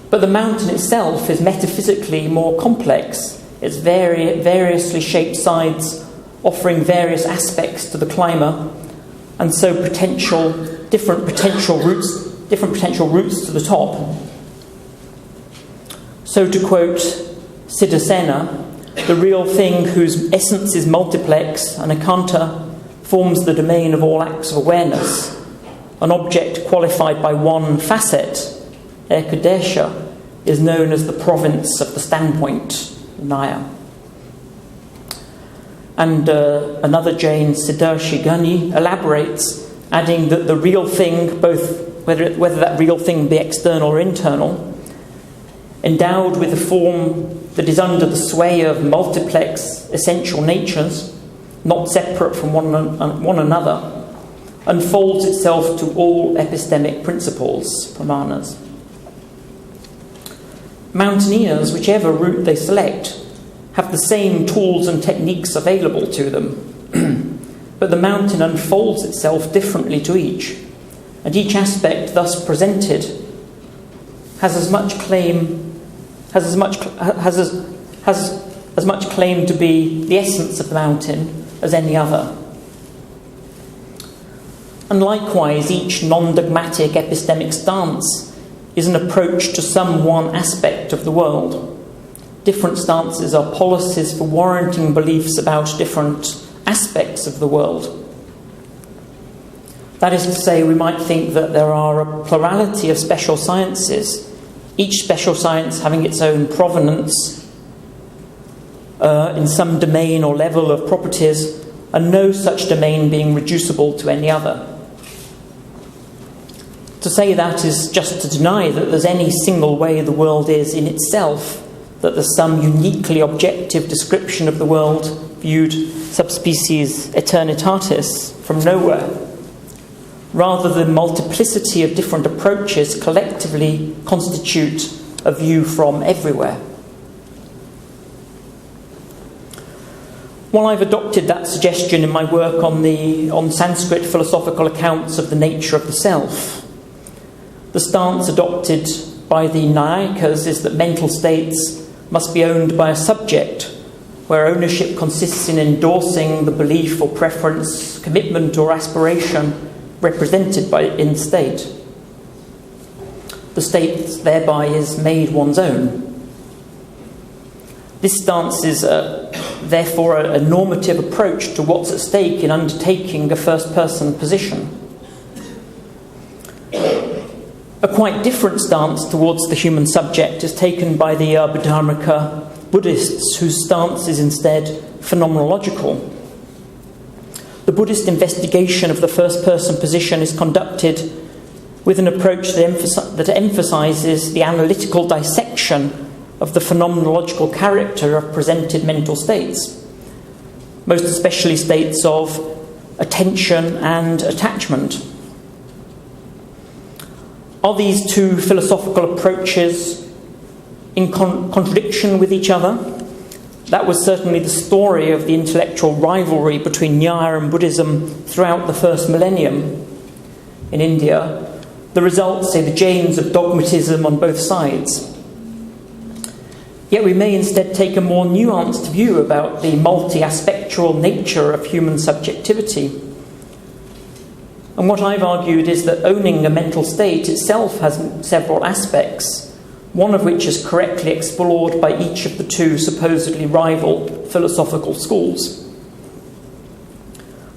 But the mountain itself is metaphysically more complex. Its variously shaped sides offering various aspects to the climber, and so different potential routes to the top. So to quote Siddhasena, the real thing whose essence is multiplex, anakanta, forms the domain of all acts of awareness. An object qualified by one facet, ekadesha, is known as the province of the standpoint, nyaya. And another Jain, Siddharshi Gani, elaborates, adding that the real thing, both whether that real thing be external or internal, endowed with a form that is under the sway of multiplex essential natures, not separate from one another, unfolds itself to all epistemic principles, pramanas. Mountaineers, whichever route they select, have the same tools and techniques available to them, but the mountain unfolds itself differently to each, and each aspect thus presented has as much claim to be the essence of the mountain as any other. And likewise, each non-dogmatic epistemic stance is an approach to some one aspect of the world. Different stances are policies for warranting beliefs about different aspects of the world. That is to say, we might think that there are a plurality of special sciences, each special science having its own provenance in some domain or level of properties, and no such domain being reducible to any other. To say that is just to deny that there's any single way the world is in itself, that there's some uniquely objective description of the world viewed subspecies eternitatis from nowhere. Rather, the multiplicity of different approaches collectively constitute a view from everywhere. While I've adopted that suggestion in my work on Sanskrit philosophical accounts of the nature of the self, the stance adopted by the Nyayikas is that mental states must be owned by a subject, where ownership consists in endorsing the belief or preference, commitment or aspiration represented in the state. The state thereby is made one's own. This stance is therefore a normative approach to what's at stake in undertaking a first-person position. A quite different stance towards the human subject is taken by the Abhidharmika Buddhists, whose stance is instead phenomenological. The Buddhist investigation of the first-person position is conducted with an approach that emphasizes the analytical dissection of the phenomenological character of presented mental states, most especially states of attention and attachment. Are these two philosophical approaches in contradiction with each other? That was certainly the story of the intellectual rivalry between Nyaya and Buddhism throughout the first millennium in India. The results, say, the Jains of dogmatism on both sides. Yet we may instead take a more nuanced view about the multi-aspectual nature of human subjectivity. And what I've argued is that owning a mental state itself has several aspects, one of which is correctly explored by each of the two supposedly rival philosophical schools.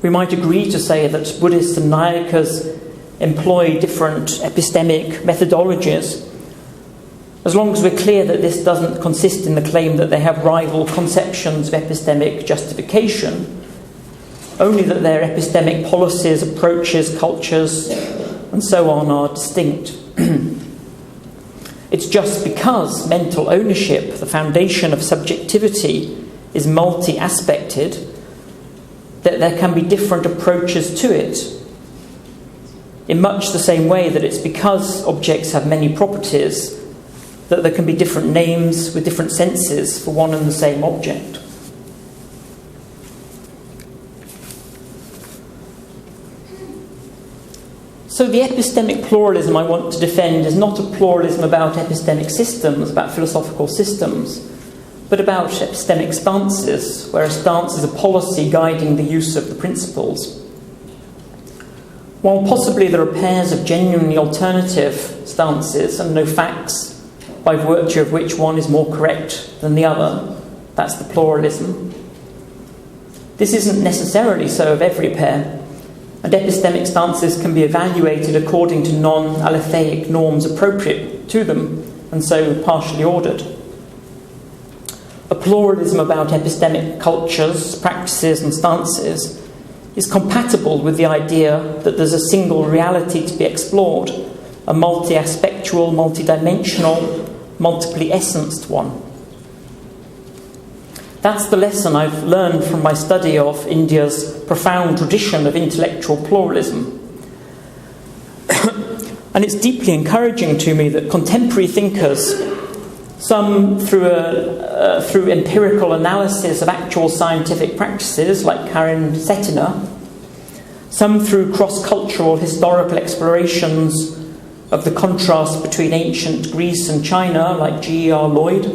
We might agree to say that Buddhists and Nayakas employ different epistemic methodologies, as long as we're clear that this doesn't consist in the claim that they have rival conceptions of epistemic justification, only that their epistemic policies, approaches, cultures, and so on are distinct. It's just because mental ownership, the foundation of subjectivity, is multi-aspected, that there can be different approaches to it, in much the same way that it's because objects have many properties that there can be different names with different senses for one and the same object. So the epistemic pluralism I want to defend is not a pluralism about epistemic systems, about philosophical systems, but about epistemic stances, where a stance is a policy guiding the use of the principles. While possibly there are pairs of genuinely alternative stances and no facts by virtue of which one is more correct than the other, that's the pluralism. This isn't necessarily so of every pair, and epistemic stances can be evaluated according to non-aletheic norms appropriate to them, and so partially ordered. A pluralism about epistemic cultures, practices, and stances is compatible with the idea that there's a single reality to be explored, a multi-aspectual, multi-dimensional, multiply essenced one. That's the lesson I've learned from my study of India's profound tradition of intellectual pluralism. And it's deeply encouraging to me that contemporary thinkers, some through empirical analysis of actual scientific practices, like Karen Setiner, some through cross-cultural historical explorations of the contrast between ancient Greece and China, like G.E.R. Lloyd,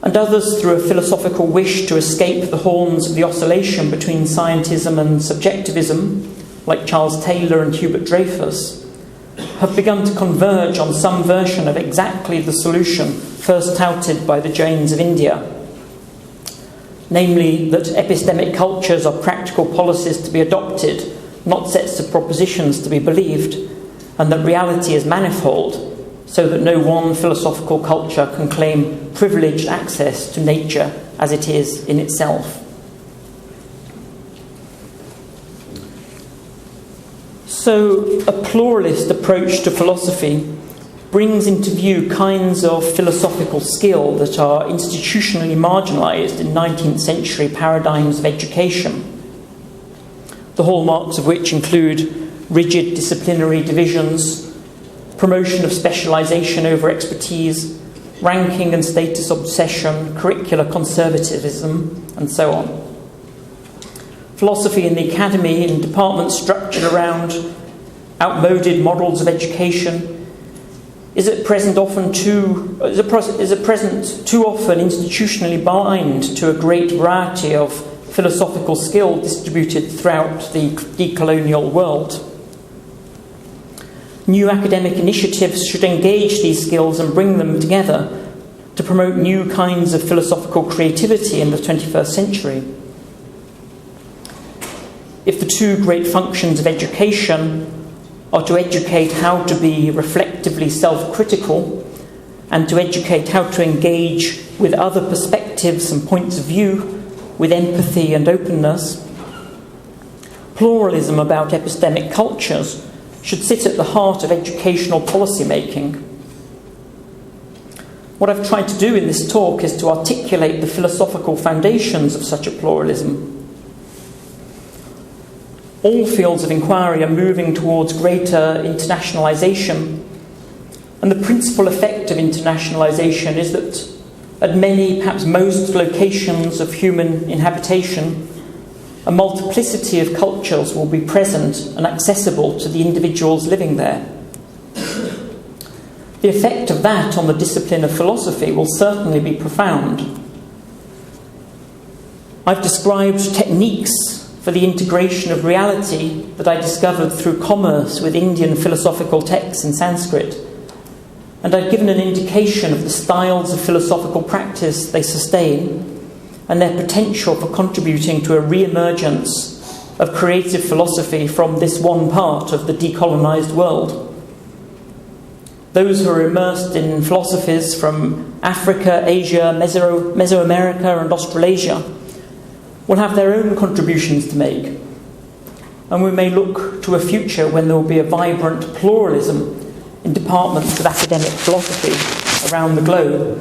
and others through a philosophical wish to escape the horns of the oscillation between scientism and subjectivism, like Charles Taylor and Hubert Dreyfus, have begun to converge on some version of exactly the solution first touted by the Jains of India, namely that epistemic cultures are practical policies to be adopted, not sets of propositions to be believed, and that reality is manifold, so that no one philosophical culture can claim privileged access to nature as it is in itself. So, a pluralist approach to philosophy brings into view kinds of philosophical skill that are institutionally marginalised in 19th century paradigms of education, the hallmarks of which include rigid disciplinary divisions, promotion of specialisation over expertise, ranking and status obsession, curricular conservatism, and so on. Philosophy in the academy, in departments structured around outmoded models of education, is at present too often institutionally blind to a great variety of philosophical skill distributed throughout the decolonial world. New academic initiatives should engage these skills and bring them together to promote new kinds of philosophical creativity in the 21st century. If the two great functions of education are to educate how to be reflectively self-critical and to educate how to engage with other perspectives and points of view with empathy and openness, pluralism about epistemic cultures should sit at the heart of educational policy making. What I've tried to do in this talk is to articulate the philosophical foundations of such a pluralism. All fields of inquiry are moving towards greater internationalisation, and the principal effect of internationalisation is that at many, perhaps most locations of human inhabitation, a multiplicity of cultures will be present and accessible to the individuals living there. the effect of that on the discipline of philosophy will certainly be profound. I've described techniques for the integration of reality that I discovered through commerce with Indian philosophical texts in Sanskrit, and I've given an indication of the styles of philosophical practice they sustain and their potential for contributing to a re-emergence of creative philosophy from this one part of the decolonized world. Those who are immersed in philosophies from Africa, Asia, Mesoamerica and Australasia will have their own contributions to make, and we may look to a future when there will be a vibrant pluralism in departments of academic philosophy around the globe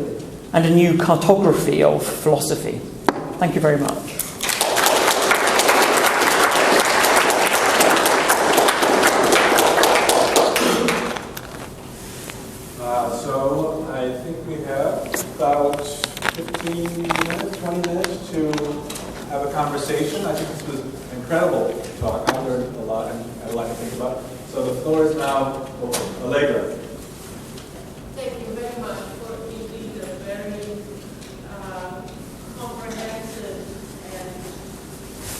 and a new cartography of philosophy. Thank you very much. So I think we have about 15 minutes, 20 minutes to have a conversation. I think this was an incredible talk. I learned a lot and I had a lot to think about. So the floor is now open. Allegra. Thank you very much for indeed a very comprehensive and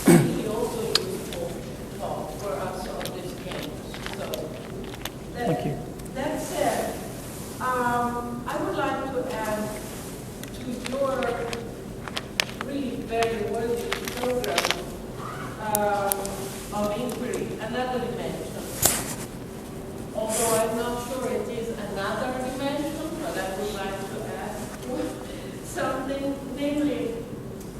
really also useful talk for us on this campus. So Thank you. That said, I would like to add to your really very worthy program of inquiry another dimension. Although I'm not sure it is another dimension, but I would like to ask something, namely,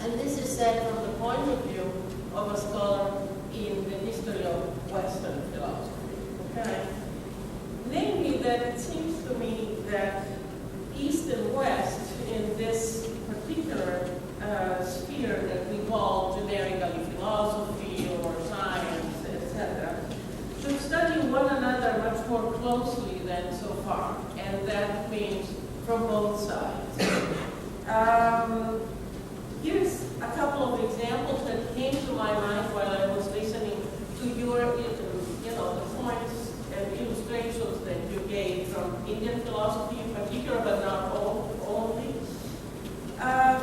and this is said from the point of view of a scholar in the history of Western philosophy. Okay? Namely, that it seems to me that East and West in this particular sphere that we call generically philosophy or science, etc., should study one another much more closely than so far, and that means from both sides. Here's a couple of examples that came to my mind while I was listening to your, the points and illustrations that you gave from Indian philosophy in particular, but not only.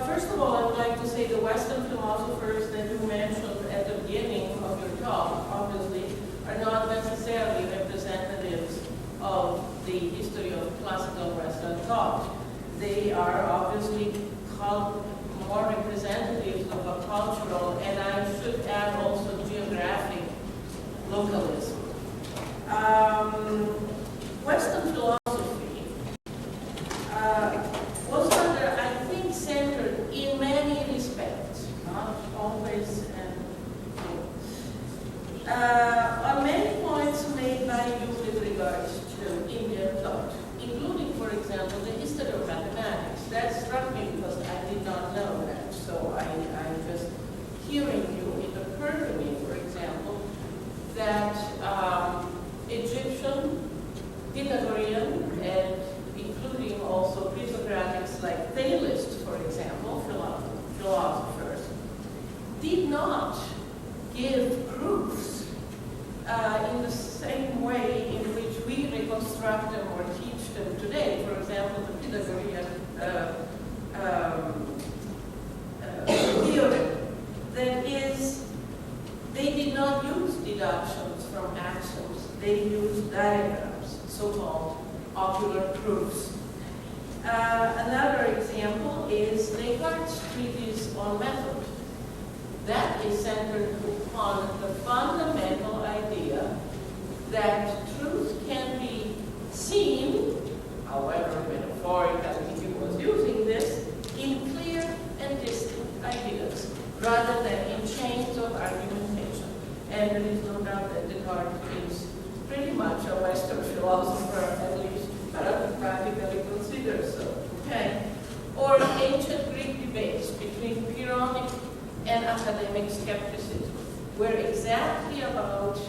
First of all, I would like to say the Western philosophers that you mentioned at the beginning of your talk, obviously, are not necessarily representatives of the history of classical Western thought. They are obviously more representatives of a cultural, and I should add also geographic localism. Western philosophy was rather, I think, centered in many respects, not always on many points made by you with regards to Indian thought, including, for example, the history of mathematics. That struck me because I did not know that. So I just hearing you, it occurred to me, for example, that Egyptian, Pythagorean, and including also pre-Socratics like Thales, for example, philosophers, did not give proofs in the same way in which we reconstruct them or teach them today. For example, the Pythagorean theorem. That is, they did not use deductions from axioms. They used diagrams, so-called ocular proofs. Another example is Descartes' treatise on method. That is centered upon the fundamental idea that truth can be seen, however metaphorically he was using this, in clear and distinct ideas, rather than in chains of argumentation. And there is no doubt that Descartes is pretty much a Western philosopher, at least practically considered so. Okay? Or ancient Greek debates between Pyrrhonic and academic skepticism were exactly about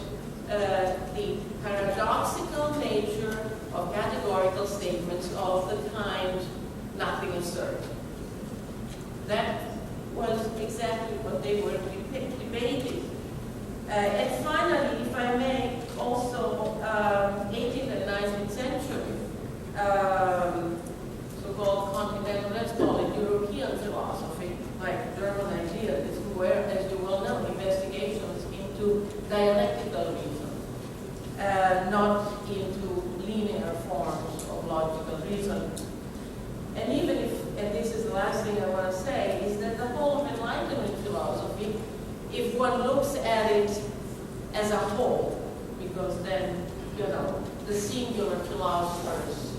the paradoxical nature of categorical statements of the kind nothing is certain. That was exactly what they were debating. And finally, if I may, also 18th and 19th century so-called continental, let's call it European philosophy, like German idealism, where, as you well know, investigations into dialectical reason, not into linear forms of logical reason. And even if, and this is the last thing I want to say, is that the whole of Enlightenment philosophy, if one looks at it as a whole, because then, the singular philosophers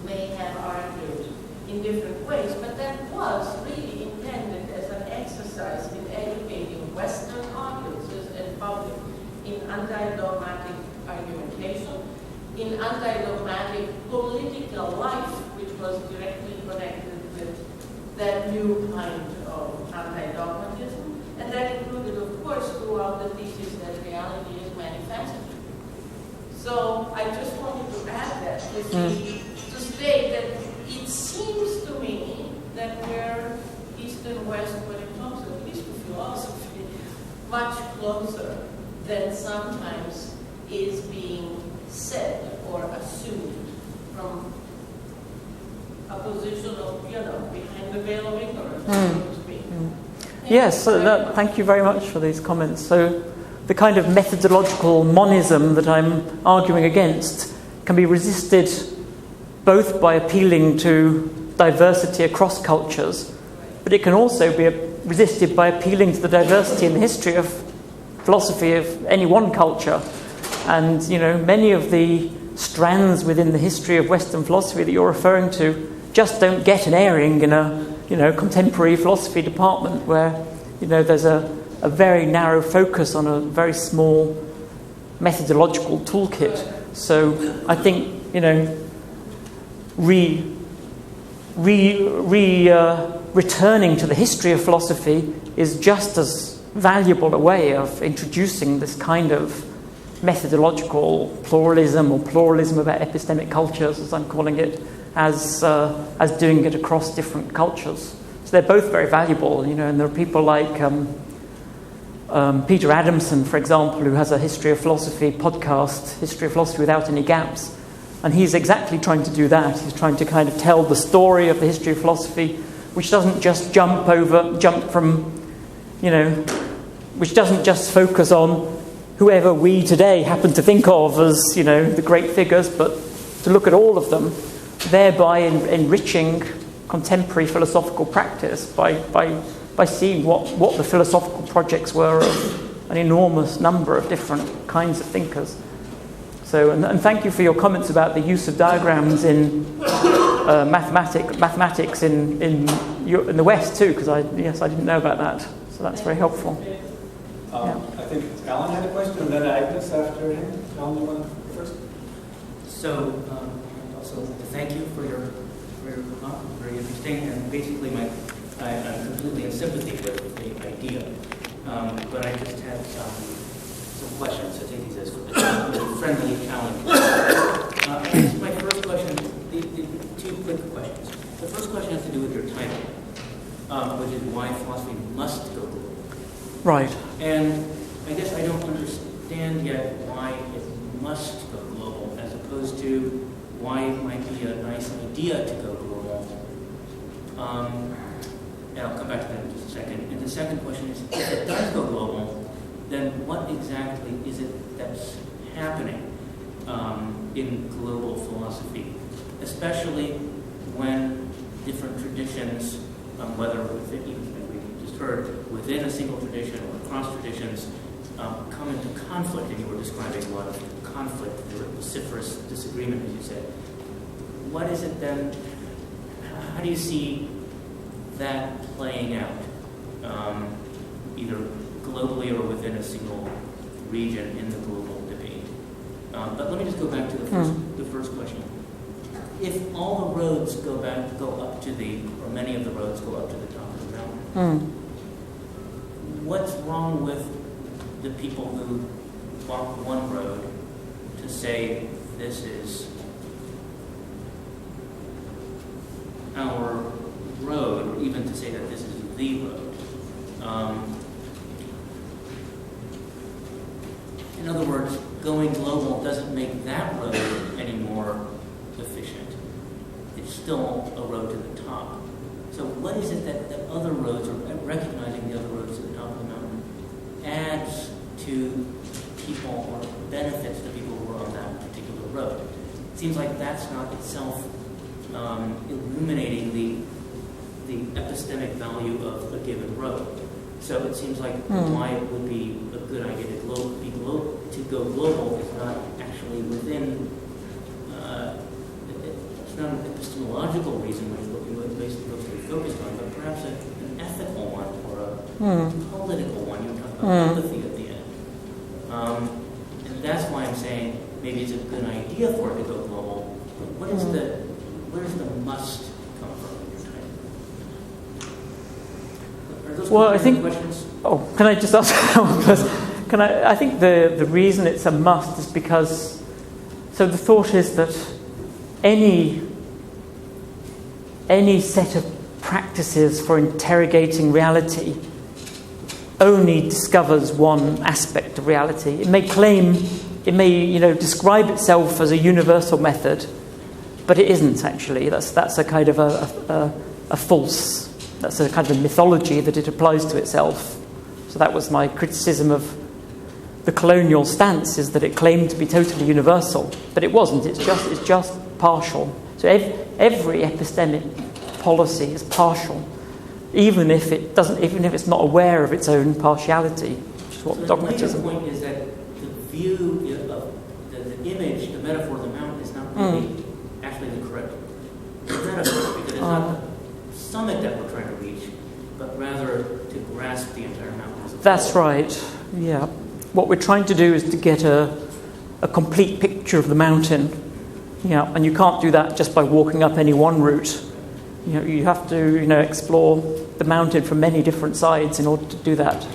may have argued in different ways, but that was really intended as an exercise in educating Western audiences and public in anti-dogmatic argumentation, in anti-dogmatic political life, which was directly connected with that new kind of anti-dogmatism, and that included, of course, throughout the thesis that reality is manifested. So I just wanted to add that to state that it seems to me that we're East and West when it comes at least to philosophy, much closer than sometimes is being said or assumed from a position of, behind the veil of ignorance, so to speak. Yes, so thank you very much for these comments. So the kind of methodological monism that I'm arguing against can be resisted both by appealing to diversity across cultures, but it can also be resisted by appealing to the diversity in the history of philosophy of any one culture. And, many of the strands within the history of Western philosophy that you're referring to just don't get an airing in a, contemporary philosophy department where, there's a very narrow focus on a very small methodological toolkit. So I think, returning to the history of philosophy is just as valuable a way of introducing this kind of methodological pluralism or pluralism about epistemic cultures, as I'm calling it, as doing it across different cultures. So they're both very valuable, and there are people like Peter Adamson, for example, who has a History of Philosophy podcast, History of Philosophy Without Any Gaps, and he's exactly trying to do that. He's trying to kind of tell the story of the history of philosophy, which doesn't just which doesn't just focus on whoever we today happen to think of as, the great figures, but to look at all of them, thereby enriching contemporary philosophical practice by seeing what the philosophical projects were of an enormous number of different kinds of thinkers. So, and thank you for your comments about the use of diagrams in mathematics in the West too, because I didn't know about that. So that's very helpful. I think Alan had a question, and then Agnes after him. Alan, you want to go first? So, also thank you for your talk. Very interesting, and basically I'm completely in sympathy with the idea, but I just had some questions. So take these as a friendly challenge. I guess my first question, the two quick questions. The first question has to do with your title, which is why philosophy must go global. Right. And I guess I don't understand yet why it must go global, as opposed to why it might be a nice idea to go global. And I'll come back to that in just a second. And the second question is, if it does go global, then what exactly is it that's happening in global philosophy, especially when different traditions, whether within, even as we just heard, within a single tradition or across traditions, come into conflict, and you were describing a lot of conflict, the vociferous disagreement, as you said. What is it then? How do you see that playing out, either globally or within a single region in the global debate? But let me just go back to the first question. If all the roads go up to or many of the roads go up to the top of the mountain, what's wrong with the people who walk one road to say this is our road, or even to say that this is the road? In other words, going global doesn't make that road any more efficient. still a road to the top. So what is it that other roads, or recognizing the other roads to the top of the mountain, adds to people or benefits the people who are on that particular road? It seems like that's not itself illuminating the epistemic value of a given road. So it seems like why it would be a good idea to go global is not actually within. It's not an epistemological reason which is what we would basically focused on, but perhaps an ethical one or a political one. You were talking about empathy at the end, and that's why I'm saying maybe it's a good idea for it to go global. But where does the must come from? Are those Well, I think. questions? Oh, can I just ask one first? I think the reason it's a must is because. So the thought is that any set of practices for interrogating reality only discovers one aspect of reality. It may describe itself as a universal method, but it isn't actually. That's a kind of a false. That's a kind of mythology that it applies to itself. So that was my criticism of the colonial stance, is that it claimed to be totally universal, but it wasn't. It's just partial. So every epistemic policy is partial, even if it's not aware of its own partiality, which is what dogmatism. The point is that the view of the image, the metaphor of the mountain, is not really actually the correct metaphor, because it's not the summit that we're trying to reach, but rather to grasp the entire mountain as a whole. That's right. Yeah. What we're trying to do is to get a complete picture of the mountain. Yeah, and you can't do that just by walking up any one route. You have to, explore the mountain from many different sides in order to do that.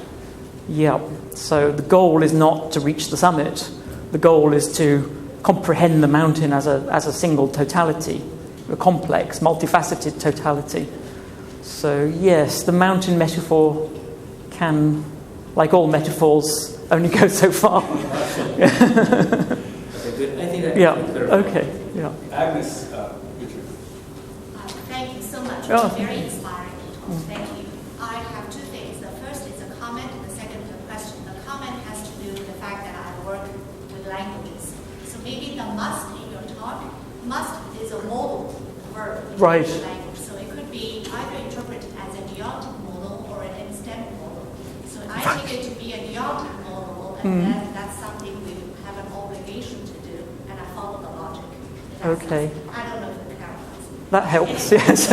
Yeah. So the goal is not to reach the summit. The goal is to comprehend the mountain as a single totality, a complex, multifaceted totality. So yes, the mountain metaphor can, like all metaphors, only go so far. Okay, good. I think that Okay. Yeah. Agnes, Richard. Thank you so much. Oh. Very inspiring talk. Thank you. I have two things. The first is a comment, and the second is a question. The comment has to do with the fact that I work with languages. So maybe the must in your talk, must is a modal verb in Right. language. So it could be either interpreted as a deontic modal or an enstem modal. So I take it to be a deontic modal, and that's something we have an obligation to do, and I follow the logic. Okay. I don't know if it clarifies. That helps. Yes.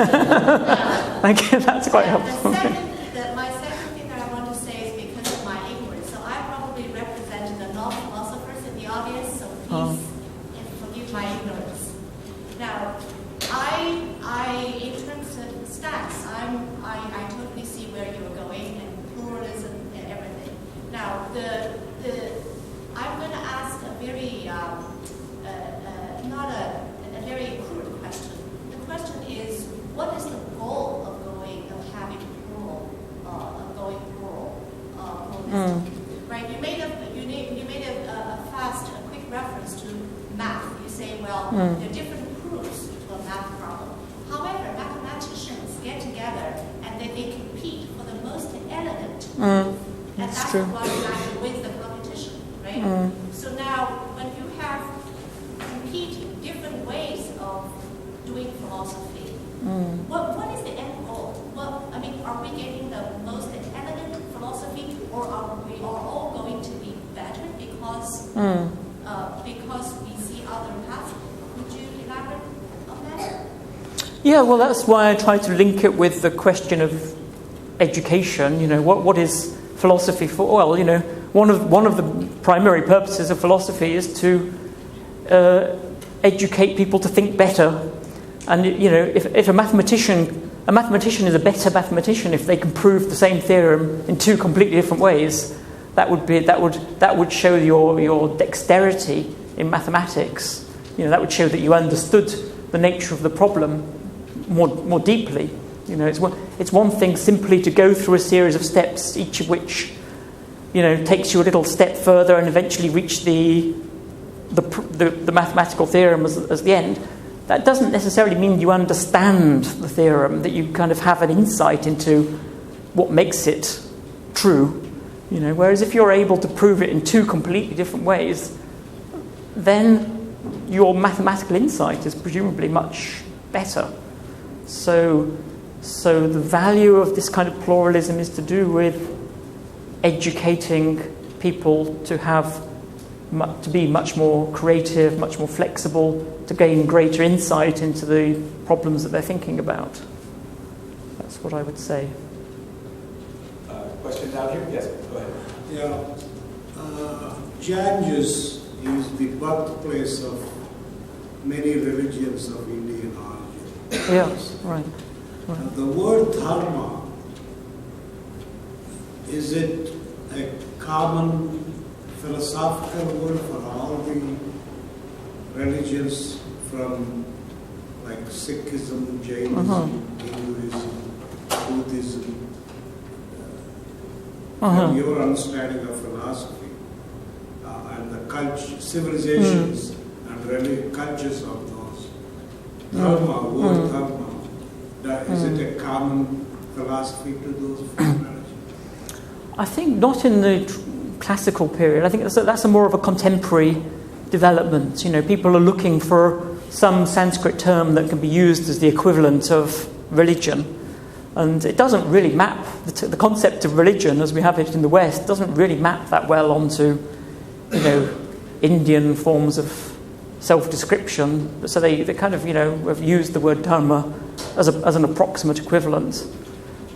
Thank you. That's quite helpful. My second thing that I want to say is because of my ignorance. So I probably represent the non-philosophers in the audience, so please forgive my ignorance. Now, in terms of stance, I totally see where you're going, and pluralism and everything. Now, I'm going to ask a very not a very crude question. The question is, what is the goal of having plural, pluralism? Right? You made a quick reference to math. You say, well, there are different proofs to a math problem. However, mathematicians get together and then they compete for the most elegant proof. And that's true. what wins the competition, right? So now, when you have competing different ways of doing philosophy, what is the end goal? Are we getting the most elegant philosophy, or are we all going to be better because we see other paths? Would you elaborate on that? Yeah, well, that's why I try to link it with the question of education. What is philosophy for? Well, one of the primary purposes of philosophy is to educate people to think better. And if a mathematician is a better mathematician if they can prove the same theorem in two completely different ways, that would show your dexterity in mathematics. That would show that you understood the nature of the problem more deeply. It's one thing simply to go through a series of steps, each of which takes you a little step further and eventually reach the mathematical theorem as the end. that doesn't necessarily mean you understand the theorem, that you kind of have an insight into what makes it true. Whereas if you're able to prove it in two completely different ways, then your mathematical insight is presumably much better. So the value of this kind of pluralism is to do with educating people to be much more creative, much more flexible, to gain greater insight into the problems that they're thinking about. That's what I would say. Question down here? Yes, go ahead. Yeah. Ganges is the birthplace of many religions of Indian origin. Yes, right. The word dharma, is it a common philosophical word for all the religions from like Sikhism, Jainism, Hinduism, Buddhism? From your understanding of philosophy and the civilizations and cultures of those. Dharma, word dharma, is it a common philosophy to those religions? I think not in the classical period. I think that's a more of a contemporary development. People are looking for some Sanskrit term that can be used as the equivalent of religion. And it doesn't really map, the concept of religion as we have it in the West doesn't really map that well onto, Indian forms of self-description. So they kind of, have used the word dharma as an approximate equivalent.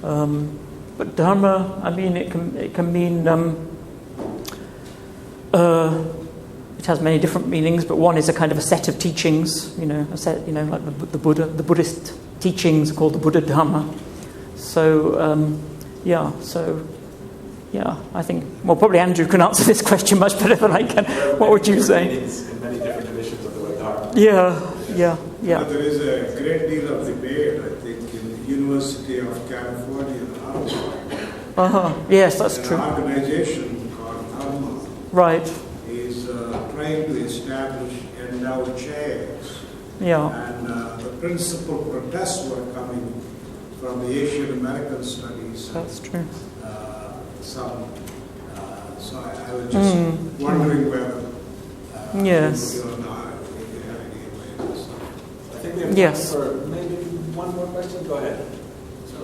But dharma, I mean, it can mean, it has many different meanings, but one is a kind of a set of teachings, a set, like the Buddha, the Buddhist teachings are called the Buddha Dharma. So, I think, probably Andrew can answer this question much better than I can. What would you say? In many different editions of the word dharma. Yeah. But there is a great deal of debate, I think, in the University of California. Yes, that's true. An organization called Dharma is trying to establish endowed chairs. Yeah. And the principal protests were coming from the Asian American studies. That's true. So I was just wondering whether yes. you have any awareness. I think we have time for maybe one more question. Go ahead. So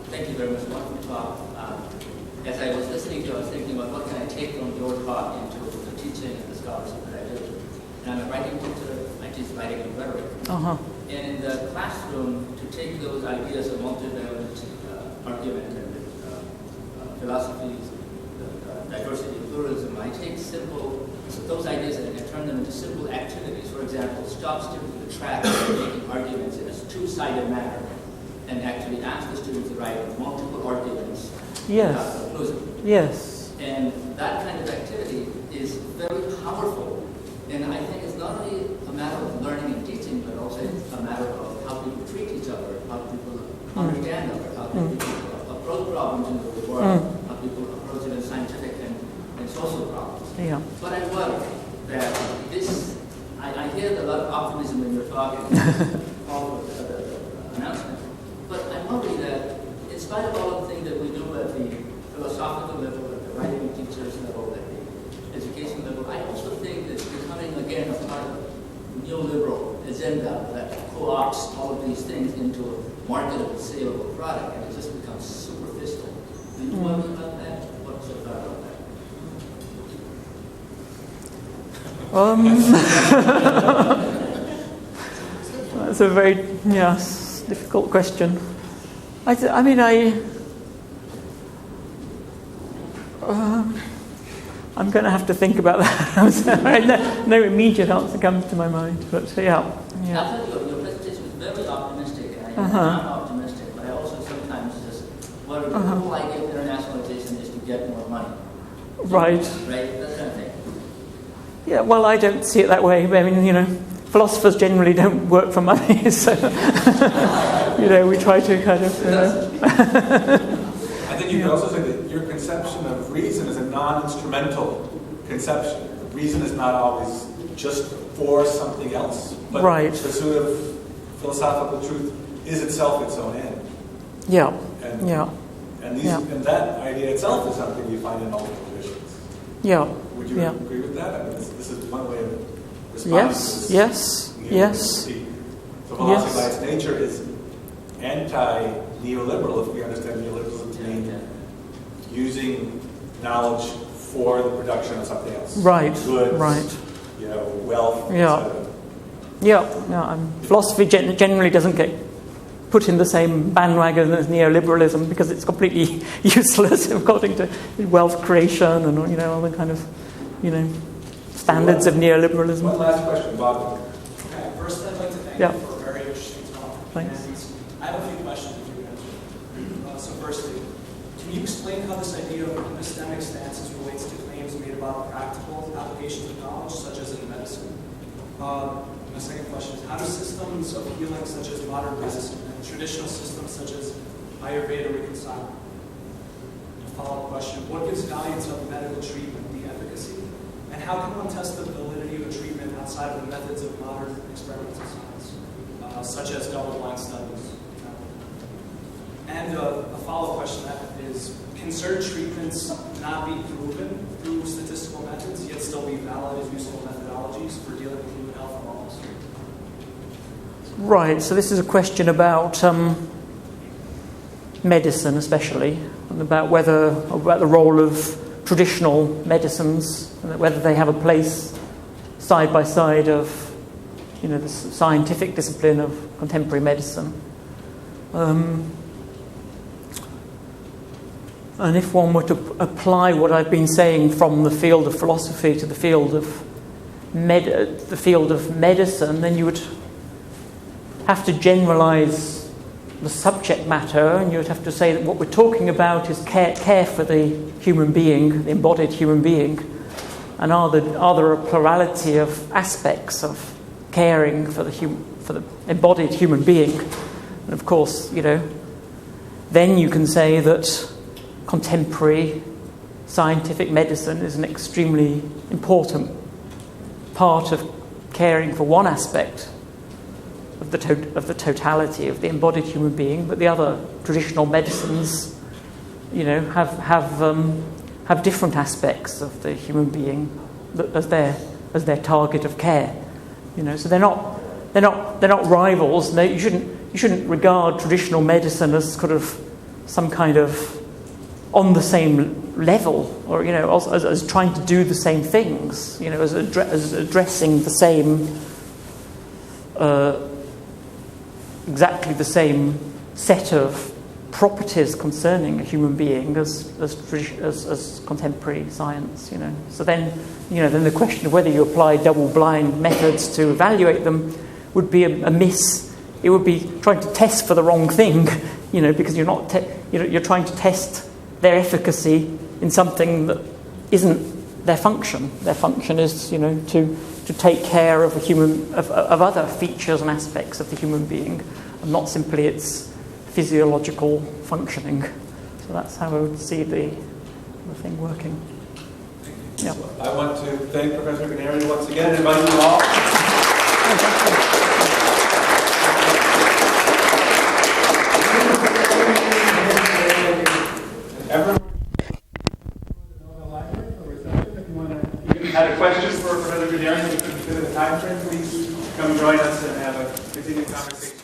thank you very much for the talk. As I was listening to you, I was thinking about what can I take from your talk into the teaching and the scholarship that I do. And I'm a writing teacher. I teach writing and rhetoric. And in the classroom, to take those ideas of multivalent argument and philosophies, diversity, pluralism, I take those ideas and I turn them into simple activities. For example, stop students in the track making arguments in a two-sided manner and actually ask the students to write multiple arguments. Yes. And that kind of activity is very powerful. And I think it's not only a matter of learning and teaching, but also a matter of how people treat each other, how people understand others, how people approach problems in the world, how people approach it in scientific and social problems. Yeah. But I worry that this, I hear a lot of optimism when you're talking, all of the announcement, but I worry that in spite of all the things that we do at the philosophical level, at the writing and teachers level, at the education level, I also think that it's becoming again a part of a neoliberal agenda that co-opts all of these things into a marketable, saleable product, and it just becomes superficial. Do you worry about that? What's your thought about that? That's a very difficult question. I'm going to have to think about that. No immediate answer comes to my mind, but I thought your presentation was very optimistic, and I'm optimistic, but I also sometimes just worry that the whole idea of internationalization is to get more money. Right. That kind of thing. Yeah, well, I don't see it that way. I mean, philosophers generally don't work for money, so, we try to kind of, I think you could also say that your conception of reason is a non-instrumental conception. Reason is not always just for something else. But Right. the pursuit of philosophical truth is itself its own end. Yeah. And, Yeah. and that idea itself is something you find in multiple traditions. Yeah. Would you Yeah. agree with that? I mean, this is one way of responding to this. Yes. So philosophy by its nature is anti-neoliberal, if we understand neoliberalism to mean using knowledge for the production of something else. Right. Goods, Right. Wealth, Yeah. etc. Yeah. Philosophy generally doesn't get put in the same bandwagon as neoliberalism because it's completely useless according to wealth creation and all the kind of standards of neoliberalism. One last question, Bob. Okay, first I'd like to thank Yeah. you for a very interesting talk. Thanks. And I have a few questions if you answer. So firstly, can you explain how this idea of epistemic stances relates to claims made about practical applications of knowledge, such as in medicine? My second question is, how do systems of healing such as modern medicine and traditional systems such as Ayurveda reconcile? A follow-up question, what gives value to medical treatment, the efficacy? And how can one test the validity of a treatment outside of the methods of modern experimental science, such as double-blind studies? And a follow-up question is, can certain treatments not be proven through statistical methods, yet still be valid as useful methodologies for dealing with human health and wellness? Right, so this is a question about medicine especially, and about the role of traditional medicines, and whether they have a place side by side of the scientific discipline of contemporary medicine. And if one were to apply what I've been saying from the field of philosophy to the field of medicine, then you would have to generalize the subject matter, and you would have to say that what we're talking about is care for the human being, the embodied human being, and are there a plurality of aspects of caring for the embodied human being? And of course, then you can say that contemporary scientific medicine is an extremely important part of caring for one aspect of the totality of the embodied human being, but the other traditional medicines, have different aspects of the human being as their target of care. So they're not rivals. You shouldn't regard traditional medicine as sort of some kind of on the same level, or as trying to do the same things, as addressing the same. Exactly the same set of properties concerning a human being as contemporary science, So then the question of whether you apply double-blind methods to evaluate them would be a miss. It would be trying to test for the wrong thing, because you're not you're trying to test their efficacy in something that isn't their function. Their function is, to take care of of other features and aspects of the human being, and not simply its physiological functioning. So that's how I would see the thing working. Yeah. I want to thank Professor Ganeri once again and invite you all. Everyone had a question for Professor Ganeri, we couldn't fit in the time frame, please come join us and have a continued conversation.